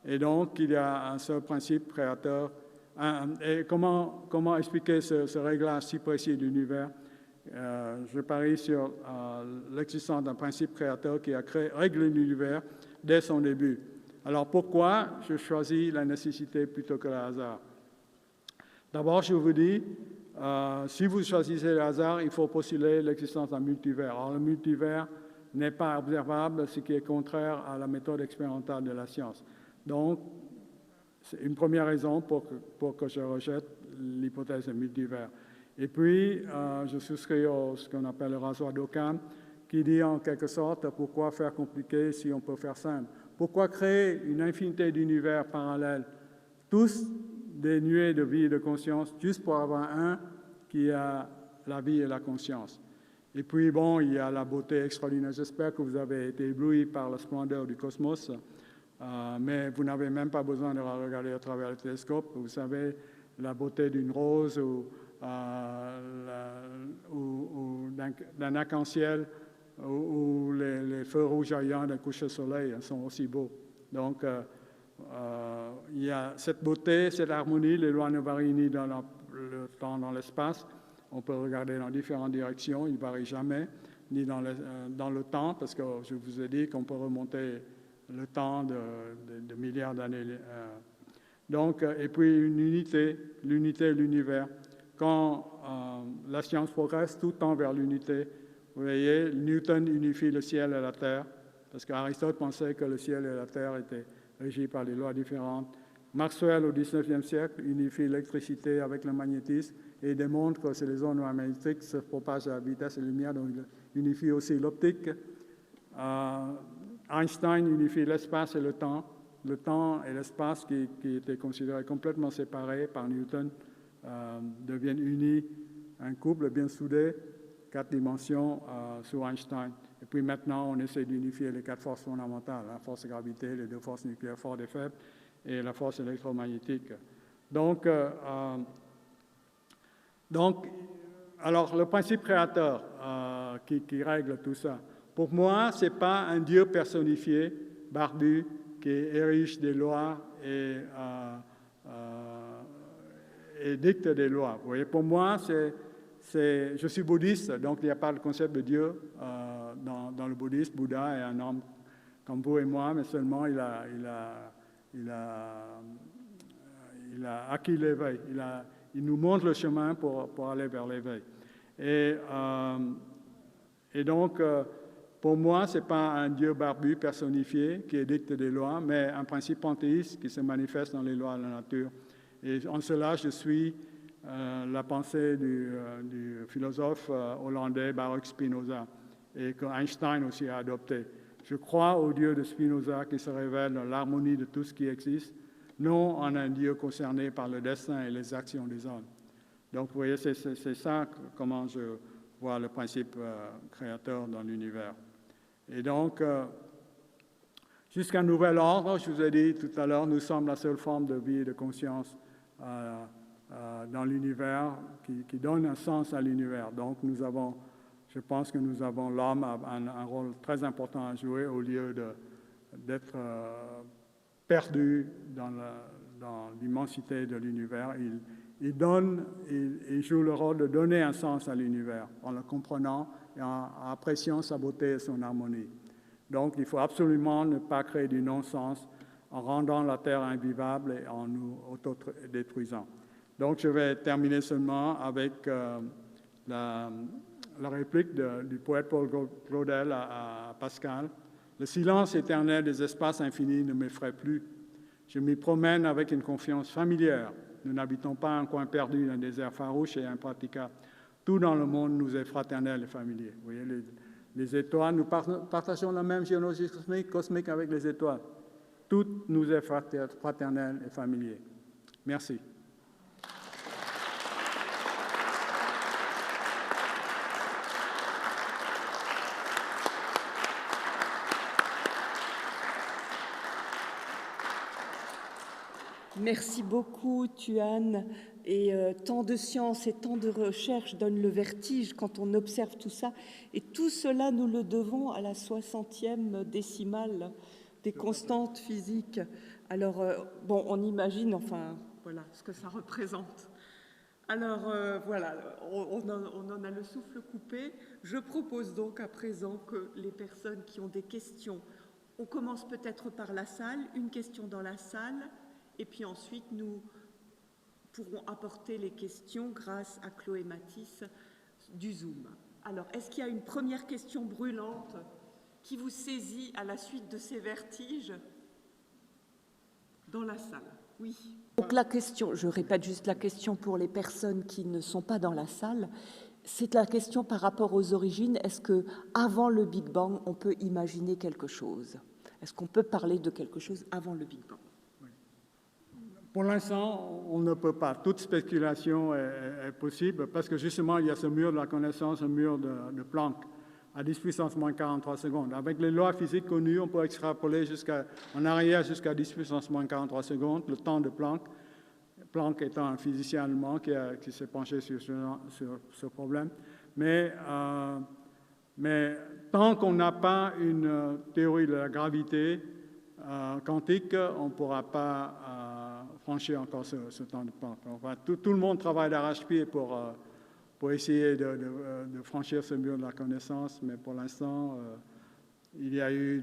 Et donc, il y a un seul principe créateur. Et comment expliquer ce réglage si précis de l'univers? Je parie sur l'existence d'un principe créateur qui a réglé l'univers dès son début. Alors, pourquoi je choisis la nécessité plutôt que le hasard? D'abord, je vous dis, si vous choisissez le hasard, il faut postuler l'existence d'un multivers. Alors, le multivers n'est pas observable, ce qui est contraire à la méthode expérimentale de la science. Donc, c'est une première raison pour que je rejette l'hypothèse de multivers. Et puis, je souscris à ce qu'on appelle le rasoir d'Occam, qui dit en quelque sorte, pourquoi faire compliqué si on peut faire simple? Pourquoi créer une infinité d'univers parallèles, tous des nuées de vie et de conscience, juste pour avoir un qui a la vie et la conscience? Et puis, bon, il y a la beauté extraordinaire. J'espère que vous avez été éblouis par la splendeur du cosmos, mais vous n'avez même pas besoin de la regarder à travers le télescope. Vous savez, la beauté d'une rose ou d'un arc-en-ciel ou les feux rougeoyants d'un coucher de soleil sont aussi beaux. Donc, il y a cette beauté, cette harmonie, les lois ne varient ni dans le temps, dans l'espace. On peut regarder dans différentes directions, ils ne varient jamais, ni dans le temps, parce que je vous ai dit qu'on peut remonter le temps de milliards d'années. Donc, et puis une unité, l'unité et l'univers. Quand la science progresse, tout tend vers l'unité. Vous voyez, Newton unifie le ciel et la terre, parce qu'Aristote pensait que le ciel et la terre étaient régis par des lois différentes. Maxwell, au XIXe siècle, unifie l'électricité avec le magnétisme et démontre que c'est les ondes magnétiques qui se propagent à la vitesse de la lumière, donc il unifie aussi l'optique. Einstein unifie l'espace et le temps et l'espace qui étaient considérés complètement séparés par Newton deviennent unis, un couple bien soudé, 4 dimensions sous Einstein. Et puis maintenant, on essaie d'unifier les 4 forces fondamentales, la force de gravité, les 2 forces nucléaires fortes et faibles, et la force électromagnétique. Donc, alors le principe créateur qui règle tout ça, pour moi, ce n'est pas un Dieu personnifié, barbu, qui érige des lois et dicte des lois. Vous voyez, pour moi, je suis bouddhiste, donc il n'y a pas de concept de Dieu dans le bouddhisme. Bouddha est un homme comme vous et moi, mais seulement il a acquis l'éveil. Il nous montre le chemin pour aller vers l'éveil. Et donc, pour moi, ce n'est pas un Dieu barbu personnifié qui édicte des lois, mais un principe panthéiste qui se manifeste dans les lois de la nature. Et en cela, je suis la pensée du philosophe hollandais Baruch Spinoza, et que Einstein aussi a adopté. Je crois au Dieu de Spinoza qui se révèle dans l'harmonie de tout ce qui existe, non en un Dieu concerné par le destin et les actions des hommes. Donc, vous voyez, c'est ça comment je vois le principe créateur dans l'univers. Et donc, jusqu'à nouvel ordre, je vous ai dit tout à l'heure, nous sommes la seule forme de vie et de conscience dans l'univers qui donne un sens à l'univers. Donc, je pense que nous avons, l'homme a un rôle très important à jouer au lieu d'être perdu dans l'immensité de l'univers. Il joue le rôle de donner un sens à l'univers en le comprenant et en appréciant sa beauté et son harmonie. Donc, il faut absolument ne pas créer du non-sens en rendant la Terre invivable et en nous autodétruisant. Donc, je vais terminer seulement avec la réplique du poète Paul Claudel à Pascal. « Le silence éternel des espaces infinis ne m'effraie plus. Je m'y promène avec une confiance familière. Nous n'habitons pas un coin perdu d'un désert farouche et impraticable. Tout dans le monde nous est fraternel et familier. » Vous voyez, les étoiles, nous partageons la même géologie cosmique avec les étoiles. Tout nous est fraternel et familier. Merci. Merci beaucoup, Thuan. Et tant de science et tant de recherche donnent le vertige quand on observe tout ça. Et tout cela, nous le devons à la 60e décimale des constantes physiques. Alors, bon, on imagine, enfin, voilà, ce que ça représente. Alors, voilà, on en a le souffle coupé. Je propose donc à présent que les personnes qui ont des questions, on commence peut-être par la salle, une question dans la salle, et puis ensuite, nous pourrons apporter les questions grâce à Chloé Matisse du Zoom. Alors, est-ce qu'il y a une première question brûlante qui vous saisit à la suite de ces vertiges dans la salle? Oui. Donc la question, je répète juste la question pour les personnes qui ne sont pas dans la salle, c'est la question par rapport aux origines. Est-ce que avant le Big Bang, on peut imaginer quelque chose? Est-ce qu'on peut parler de quelque chose avant le Big Bang? Pour l'instant, on ne peut pas. Toute spéculation est possible parce que justement, il y a ce mur de la connaissance, un mur de Planck à 10 puissance moins 43 secondes. Avec les lois physiques connues, on peut extrapoler en arrière jusqu'à 10 puissance moins 43 secondes, le temps de Planck. Planck étant un physicien allemand qui s'est penché sur ce problème. Mais tant qu'on n'a pas une théorie de la gravité quantique, on ne pourra pas franchir encore ce temps de Planck. Enfin, tout le monde travaille d'arrache-pied pour essayer de franchir ce mur de la connaissance, mais pour l'instant, il y a eu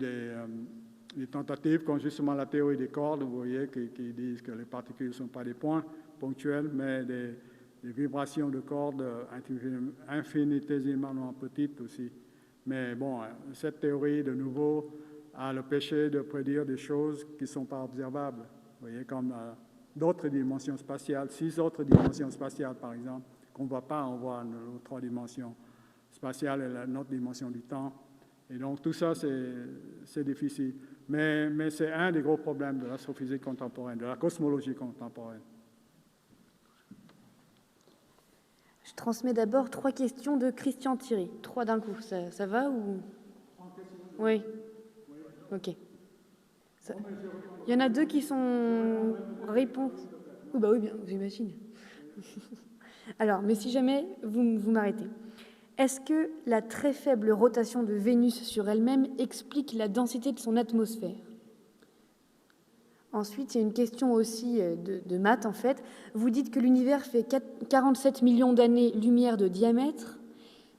des tentatives, comme justement la théorie des cordes, vous voyez, qui disent que les particules ne sont pas des points ponctuels, mais des vibrations de cordes infinitésimalement petites aussi. Mais bon, cette théorie, de nouveau, a le péché de prédire des choses qui ne sont pas observables. Vous voyez, comme d'autres dimensions spatiales, 6 autres dimensions spatiales, par exemple, qu'on ne voit pas, on voit nos 3 dimensions spatiales et notre dimension du temps. Et donc, tout ça, c'est difficile. Mais c'est un des gros problèmes de l'astrophysique contemporaine, de la cosmologie contemporaine. Je transmets d'abord 3 questions de Christian Thierry. 3 d'un coup, ça va ou... Oui. Ok. Il y en a 2 qui sont réponses. Oh, bah oui, bien, j'imagine. Alors, mais si jamais vous m'arrêtez. Est-ce que la très faible rotation de Vénus sur elle-même explique la densité de son atmosphère? Ensuite, il y a une question aussi de maths, en fait. Vous dites que l'univers fait 47 millions d'années-lumière de diamètre,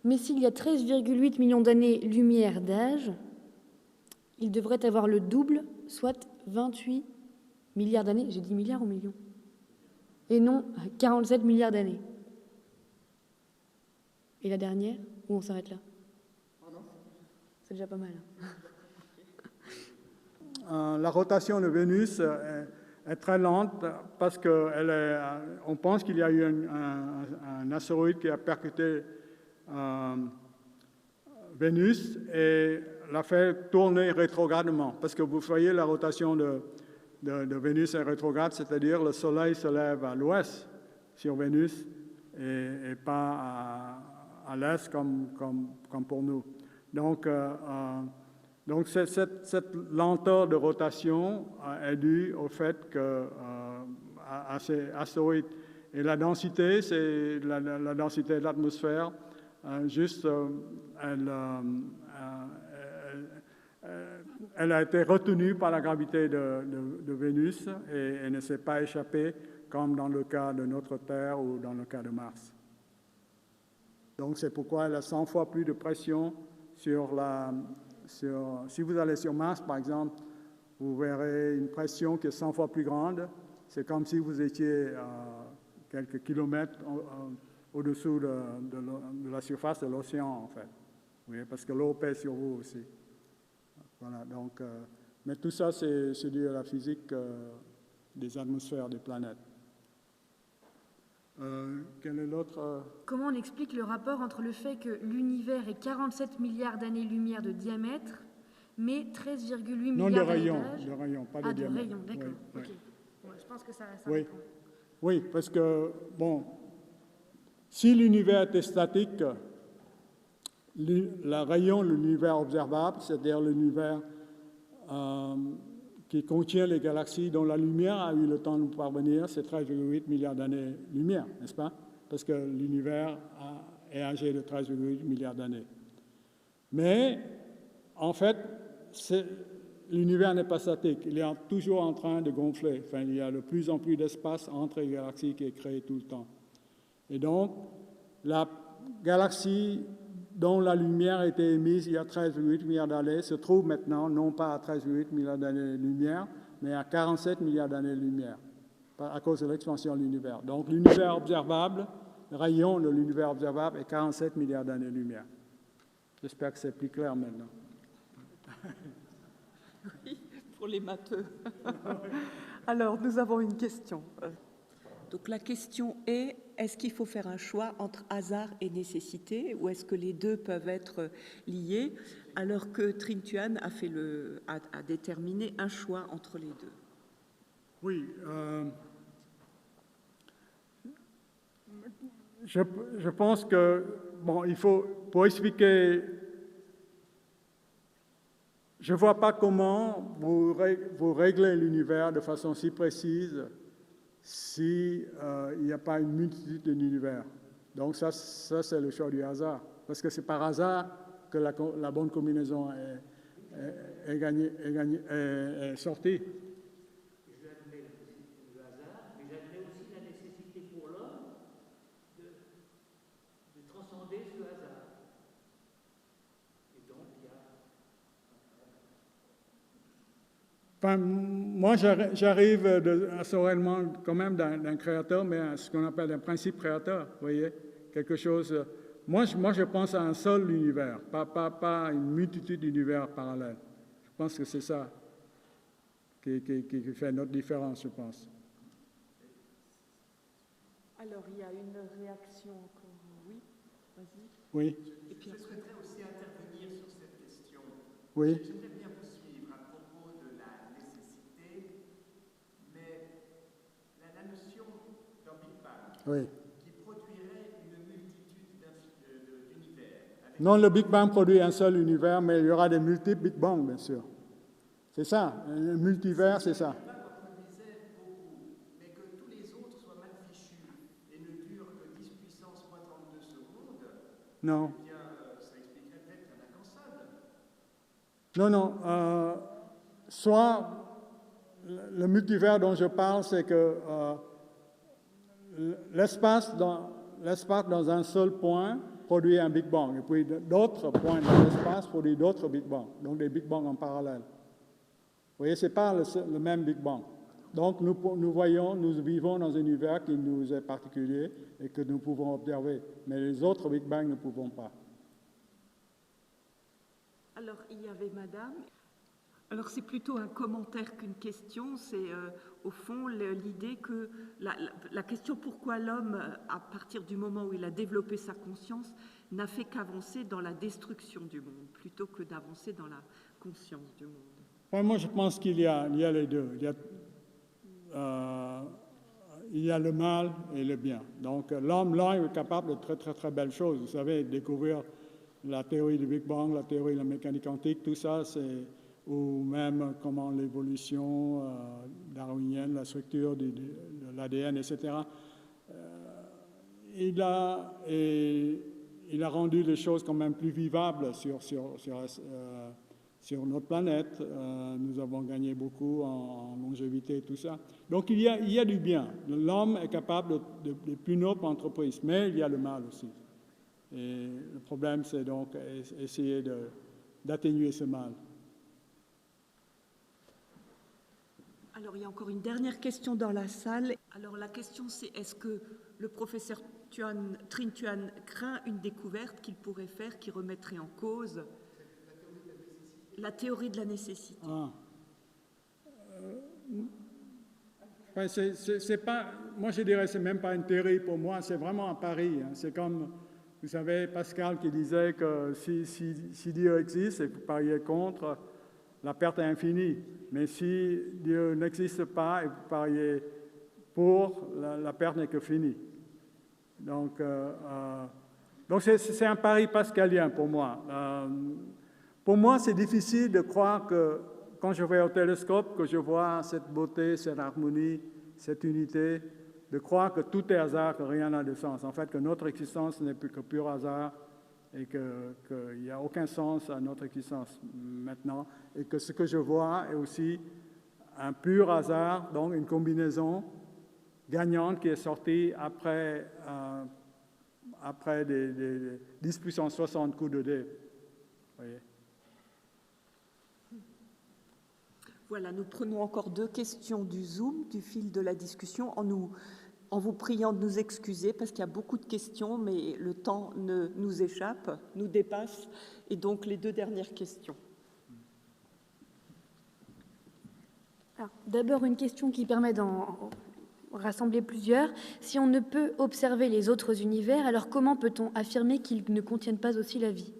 mais s'il y a 13,8 millions d'années-lumière d'âge, il devrait avoir le double, soit 28 milliards d'années. J'ai dit milliards ou millions? Et non 47 milliards d'années. Et la dernière, ou on s'arrête là? C'est déjà pas mal. La rotation de Vénus est très lente parce qu'on pense qu'il y a eu un astéroïde qui a percuté Vénus et l'a fait tourner rétrogradement. Parce que vous voyez, la rotation de Vénus est rétrograde, c'est-à-dire le Soleil se lève à l'ouest sur Vénus et pas à l'est comme pour nous. Donc cette lenteur de rotation est due au fait à ces astéroïdes. Et la densité, c'est la densité de l'atmosphère. Elle a été retenue par la gravité de Vénus et elle ne s'est pas échappée comme dans le cas de notre Terre ou dans le cas de Mars. Donc c'est pourquoi elle a 100 fois plus de pression si vous allez sur Mars, par exemple, vous verrez une pression qui est 100 fois plus grande. C'est comme si vous étiez quelques kilomètres au-dessous de la surface de l'océan, en fait. Oui, parce que l'eau pèse sur vous aussi. Voilà, donc, mais tout ça, c'est dû à la physique des atmosphères des planètes. Quel est l'autre Comment on explique le rapport entre le fait que l'univers est 47 milliards d'années-lumière de diamètre, mais 13,8 milliards d'années d'âge? Non, de rayons, pas de diamètre. De rayons, d'accord. Oui, Okay. Ouais, je pense que ça oui. répond. Oui, parce que, bon, si l'univers était statique, le rayon de l'univers observable, c'est-à-dire l'univers qui contient les galaxies dont la lumière a eu le temps de nous parvenir, c'est 13,8 milliards d'années-lumière, n'est-ce pas? Parce que l'univers est âgé de 13,8 milliards d'années. Mais, en fait, l'univers n'est pas statique, il est toujours en train de gonfler. Enfin, il y a de plus en plus d'espace entre les galaxies qui est créé tout le temps. Et donc, la galaxie dont la lumière a été émise il y a 13,8 milliards d'années, se trouve maintenant non pas à 13,8 milliards d'années-lumière, mais à 47 milliards d'années-lumière, à cause de l'expansion de l'univers. Donc l'univers observable, le rayon de l'univers observable est 47 milliards d'années-lumière. J'espère que c'est plus clair maintenant. Oui, Pour les matheux. Alors, nous avons une question. Donc, la question est, est-ce qu'il faut faire un choix entre hasard et nécessité, ou est-ce que les deux peuvent être liés, alors que Trinh Thuan a déterminé un choix entre les deux? Oui. Je pense que, bon, il faut, pour expliquer, je ne vois pas comment vous réglez l'univers de façon si précise s'il n'y a pas une multitude d'univers. Donc ça c'est le choix du hasard. Parce que c'est par hasard que la bonne combinaison est sortie. Je admets le hasard, mais j'admets aussi la nécessité pour l'homme de transcender ce hasard. Et donc, il y a... Enfin, moi, j'arrive à ce réellement quand même d'un créateur, mais à ce qu'on appelle un principe créateur, vous voyez, quelque chose... Moi, je pense à un seul univers, pas une multitude d'univers parallèles. Je pense que c'est ça qui fait notre différence, je pense. Alors, il y a une réaction encore. Oui, vas-y. Oui. Et puis Je souhaiterais aussi intervenir sur cette question. Oui. J'aimerais bien vous suivre à propos de la nécessité, mais la notion d'un Big Bang Oui. qui produirait une multitude d'univers. Non, le Big Bang produit un seul univers, mais il y aura des multiples Big Bang, bien sûr. C'est ça, le multivers, c'est ça. Produisait beaucoup, mais que tous les autres soient mal fichus et ne durent que 10 puissance moins 32 secondes, Non. eh bien, ça expliquerait peut-être qu'il n'y en a qu'un seul. Non. Soit le multivers dont je parle, c'est que l'espace dans un seul point produit un Big Bang, et puis d'autres points dans l'espace produisent d'autres Big Bang, donc des Big Bang en parallèle. Vous voyez, ce n'est pas le même Big Bang. Donc nous vivons dans un univers qui nous est particulier et que nous pouvons observer, mais les autres Big Bang ne pouvons pas. Alors, il y avait madame. Alors, c'est plutôt un commentaire qu'une question. C'est, au fond, l'idée que la question pourquoi l'homme, à partir du moment où il a développé sa conscience, n'a fait qu'avancer dans la destruction du monde, plutôt que d'avancer dans la conscience du monde. Enfin, moi, je pense qu'il y a les deux. Il y a le mal et le bien. Donc, l'homme est capable de très, très, très belles choses. Vous savez, découvrir la théorie du Big Bang, la théorie de la mécanique quantique, tout ça, ou même comment l'évolution darwinienne, la structure de l'ADN, etc. Il a rendu les choses quand même plus vivables sur notre planète. Nous avons gagné beaucoup en longévité et tout ça. Donc il y a du bien. L'homme est capable de plus nobles entreprises, mais il y a le mal aussi. Et le problème, c'est donc essayer d'atténuer ce mal. Alors, il y a encore une dernière question dans la salle. Alors, la question, c'est est-ce que le professeur Trinh Thuan craint une découverte qu'il pourrait faire qui remettrait en cause la théorie de la nécessité? C'est pas, moi, je dirais que ce n'est même pas une théorie pour moi, c'est vraiment un pari. Hein. C'est comme, vous savez, Pascal qui disait que si Dieu existe et que vous pariez contre, la perte est infinie. Mais si Dieu n'existe pas et vous pariez pour, la perte n'est que finie. Donc c'est un pari pascalien pour moi. Pour moi, c'est difficile de croire que quand je vais au télescope, que je vois cette beauté, cette harmonie, cette unité, de croire que tout est hasard, que rien n'a de sens. En fait, que notre existence n'est plus que pur hasard et qu'il n'y a aucun sens à notre existence maintenant, et que ce que je vois est aussi un pur hasard, donc une combinaison gagnante qui est sortie après des 10 puissance 60 coups de dés. Voyez. Voilà, nous prenons encore 2 questions du Zoom, du fil de la discussion, en vous priant de nous excuser parce qu'il y a beaucoup de questions, mais le temps nous échappe, nous dépasse. Et donc, les 2 dernières questions. D'abord, une question qui permet d'en rassembler plusieurs. Si on ne peut observer les autres univers, alors comment peut-on affirmer qu'ils ne contiennent pas aussi la vie?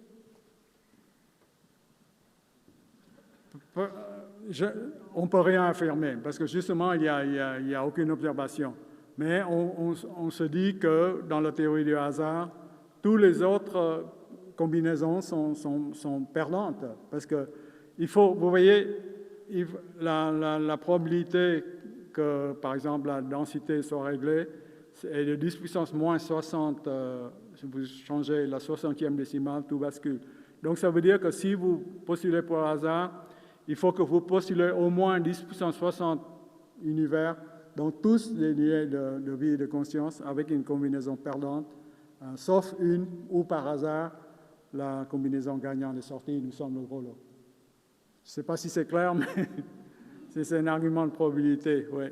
On ne peut rien affirmer, parce que justement, il n'y a aucune observation. Mais on se dit que dans la théorie du hasard, toutes les autres combinaisons sont perdantes. Parce que il faut, vous voyez, la probabilité que, par exemple, la densité soit réglée est de 10 puissance moins 60. Si vous changez la 60e décimale, tout bascule. Donc, ça veut dire que si vous postulez pour le hasard, il faut que vous postulez au moins 10 puissance 60 univers dans tous les niveaux de vie et de conscience avec une combinaison perdante, sauf une où, par hasard, la combinaison gagnante est sortie, nous sommes le gros lot. Je ne sais pas si c'est clair, mais c'est un argument de probabilité, oui.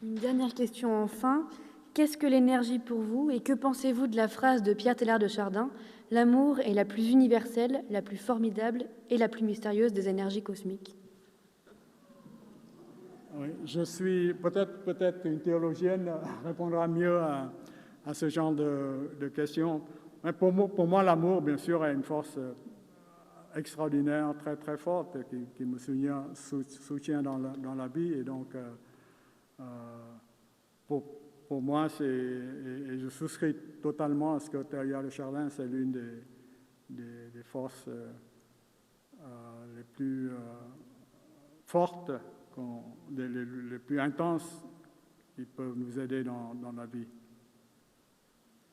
Une dernière question enfin. Qu'est-ce que l'énergie pour vous et que pensez-vous de la phrase de Pierre Teilhard de Chardin: « L'amour est la plus universelle, la plus formidable et la plus mystérieuse des énergies cosmiques ». Oui, je suis peut-être une théologienne répondra mieux à ce genre de questions. Mais pour moi, l'amour, bien sûr, est une force extraordinaire, très très forte, qui me soutient dans la vie. Et donc, pour moi, et je souscris totalement à ce que Teilhard de Chardin, c'est l'une des forces les plus fortes, les plus intenses qui peuvent nous aider dans la vie.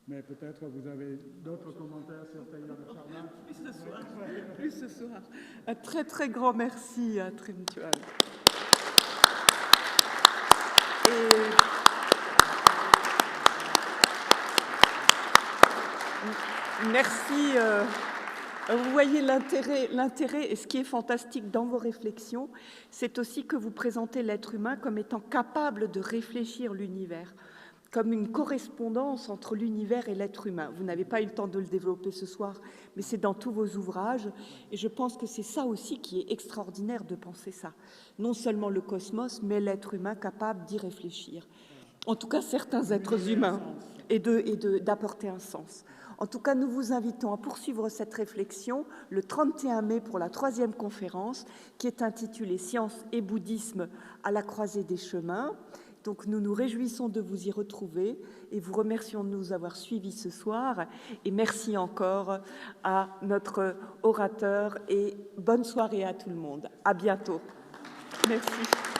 Mais peut-être vous avez d'autres commentaires sur Teilhard de Chardin. Plus ce soir. Un très très grand merci à Trinitual. Merci. Vous voyez l'intérêt, et ce qui est fantastique dans vos réflexions, c'est aussi que vous présentez l'être humain comme étant capable de réfléchir l'univers, comme une correspondance entre l'univers et l'être humain. Vous n'avez pas eu le temps de le développer ce soir, mais c'est dans tous vos ouvrages, et je pense que c'est ça aussi qui est extraordinaire de penser ça. Non seulement le cosmos, mais l'être humain capable d'y réfléchir. En tout cas, certains êtres humains, et d'apporter un sens. En tout cas, nous vous invitons à poursuivre cette réflexion le 31 mai pour la 3e conférence qui est intitulée « Science et bouddhisme à la croisée des chemins ». Donc nous nous réjouissons de vous y retrouver et vous remercions de nous avoir suivis ce soir. Et merci encore à notre orateur et bonne soirée à tout le monde. À bientôt. Merci.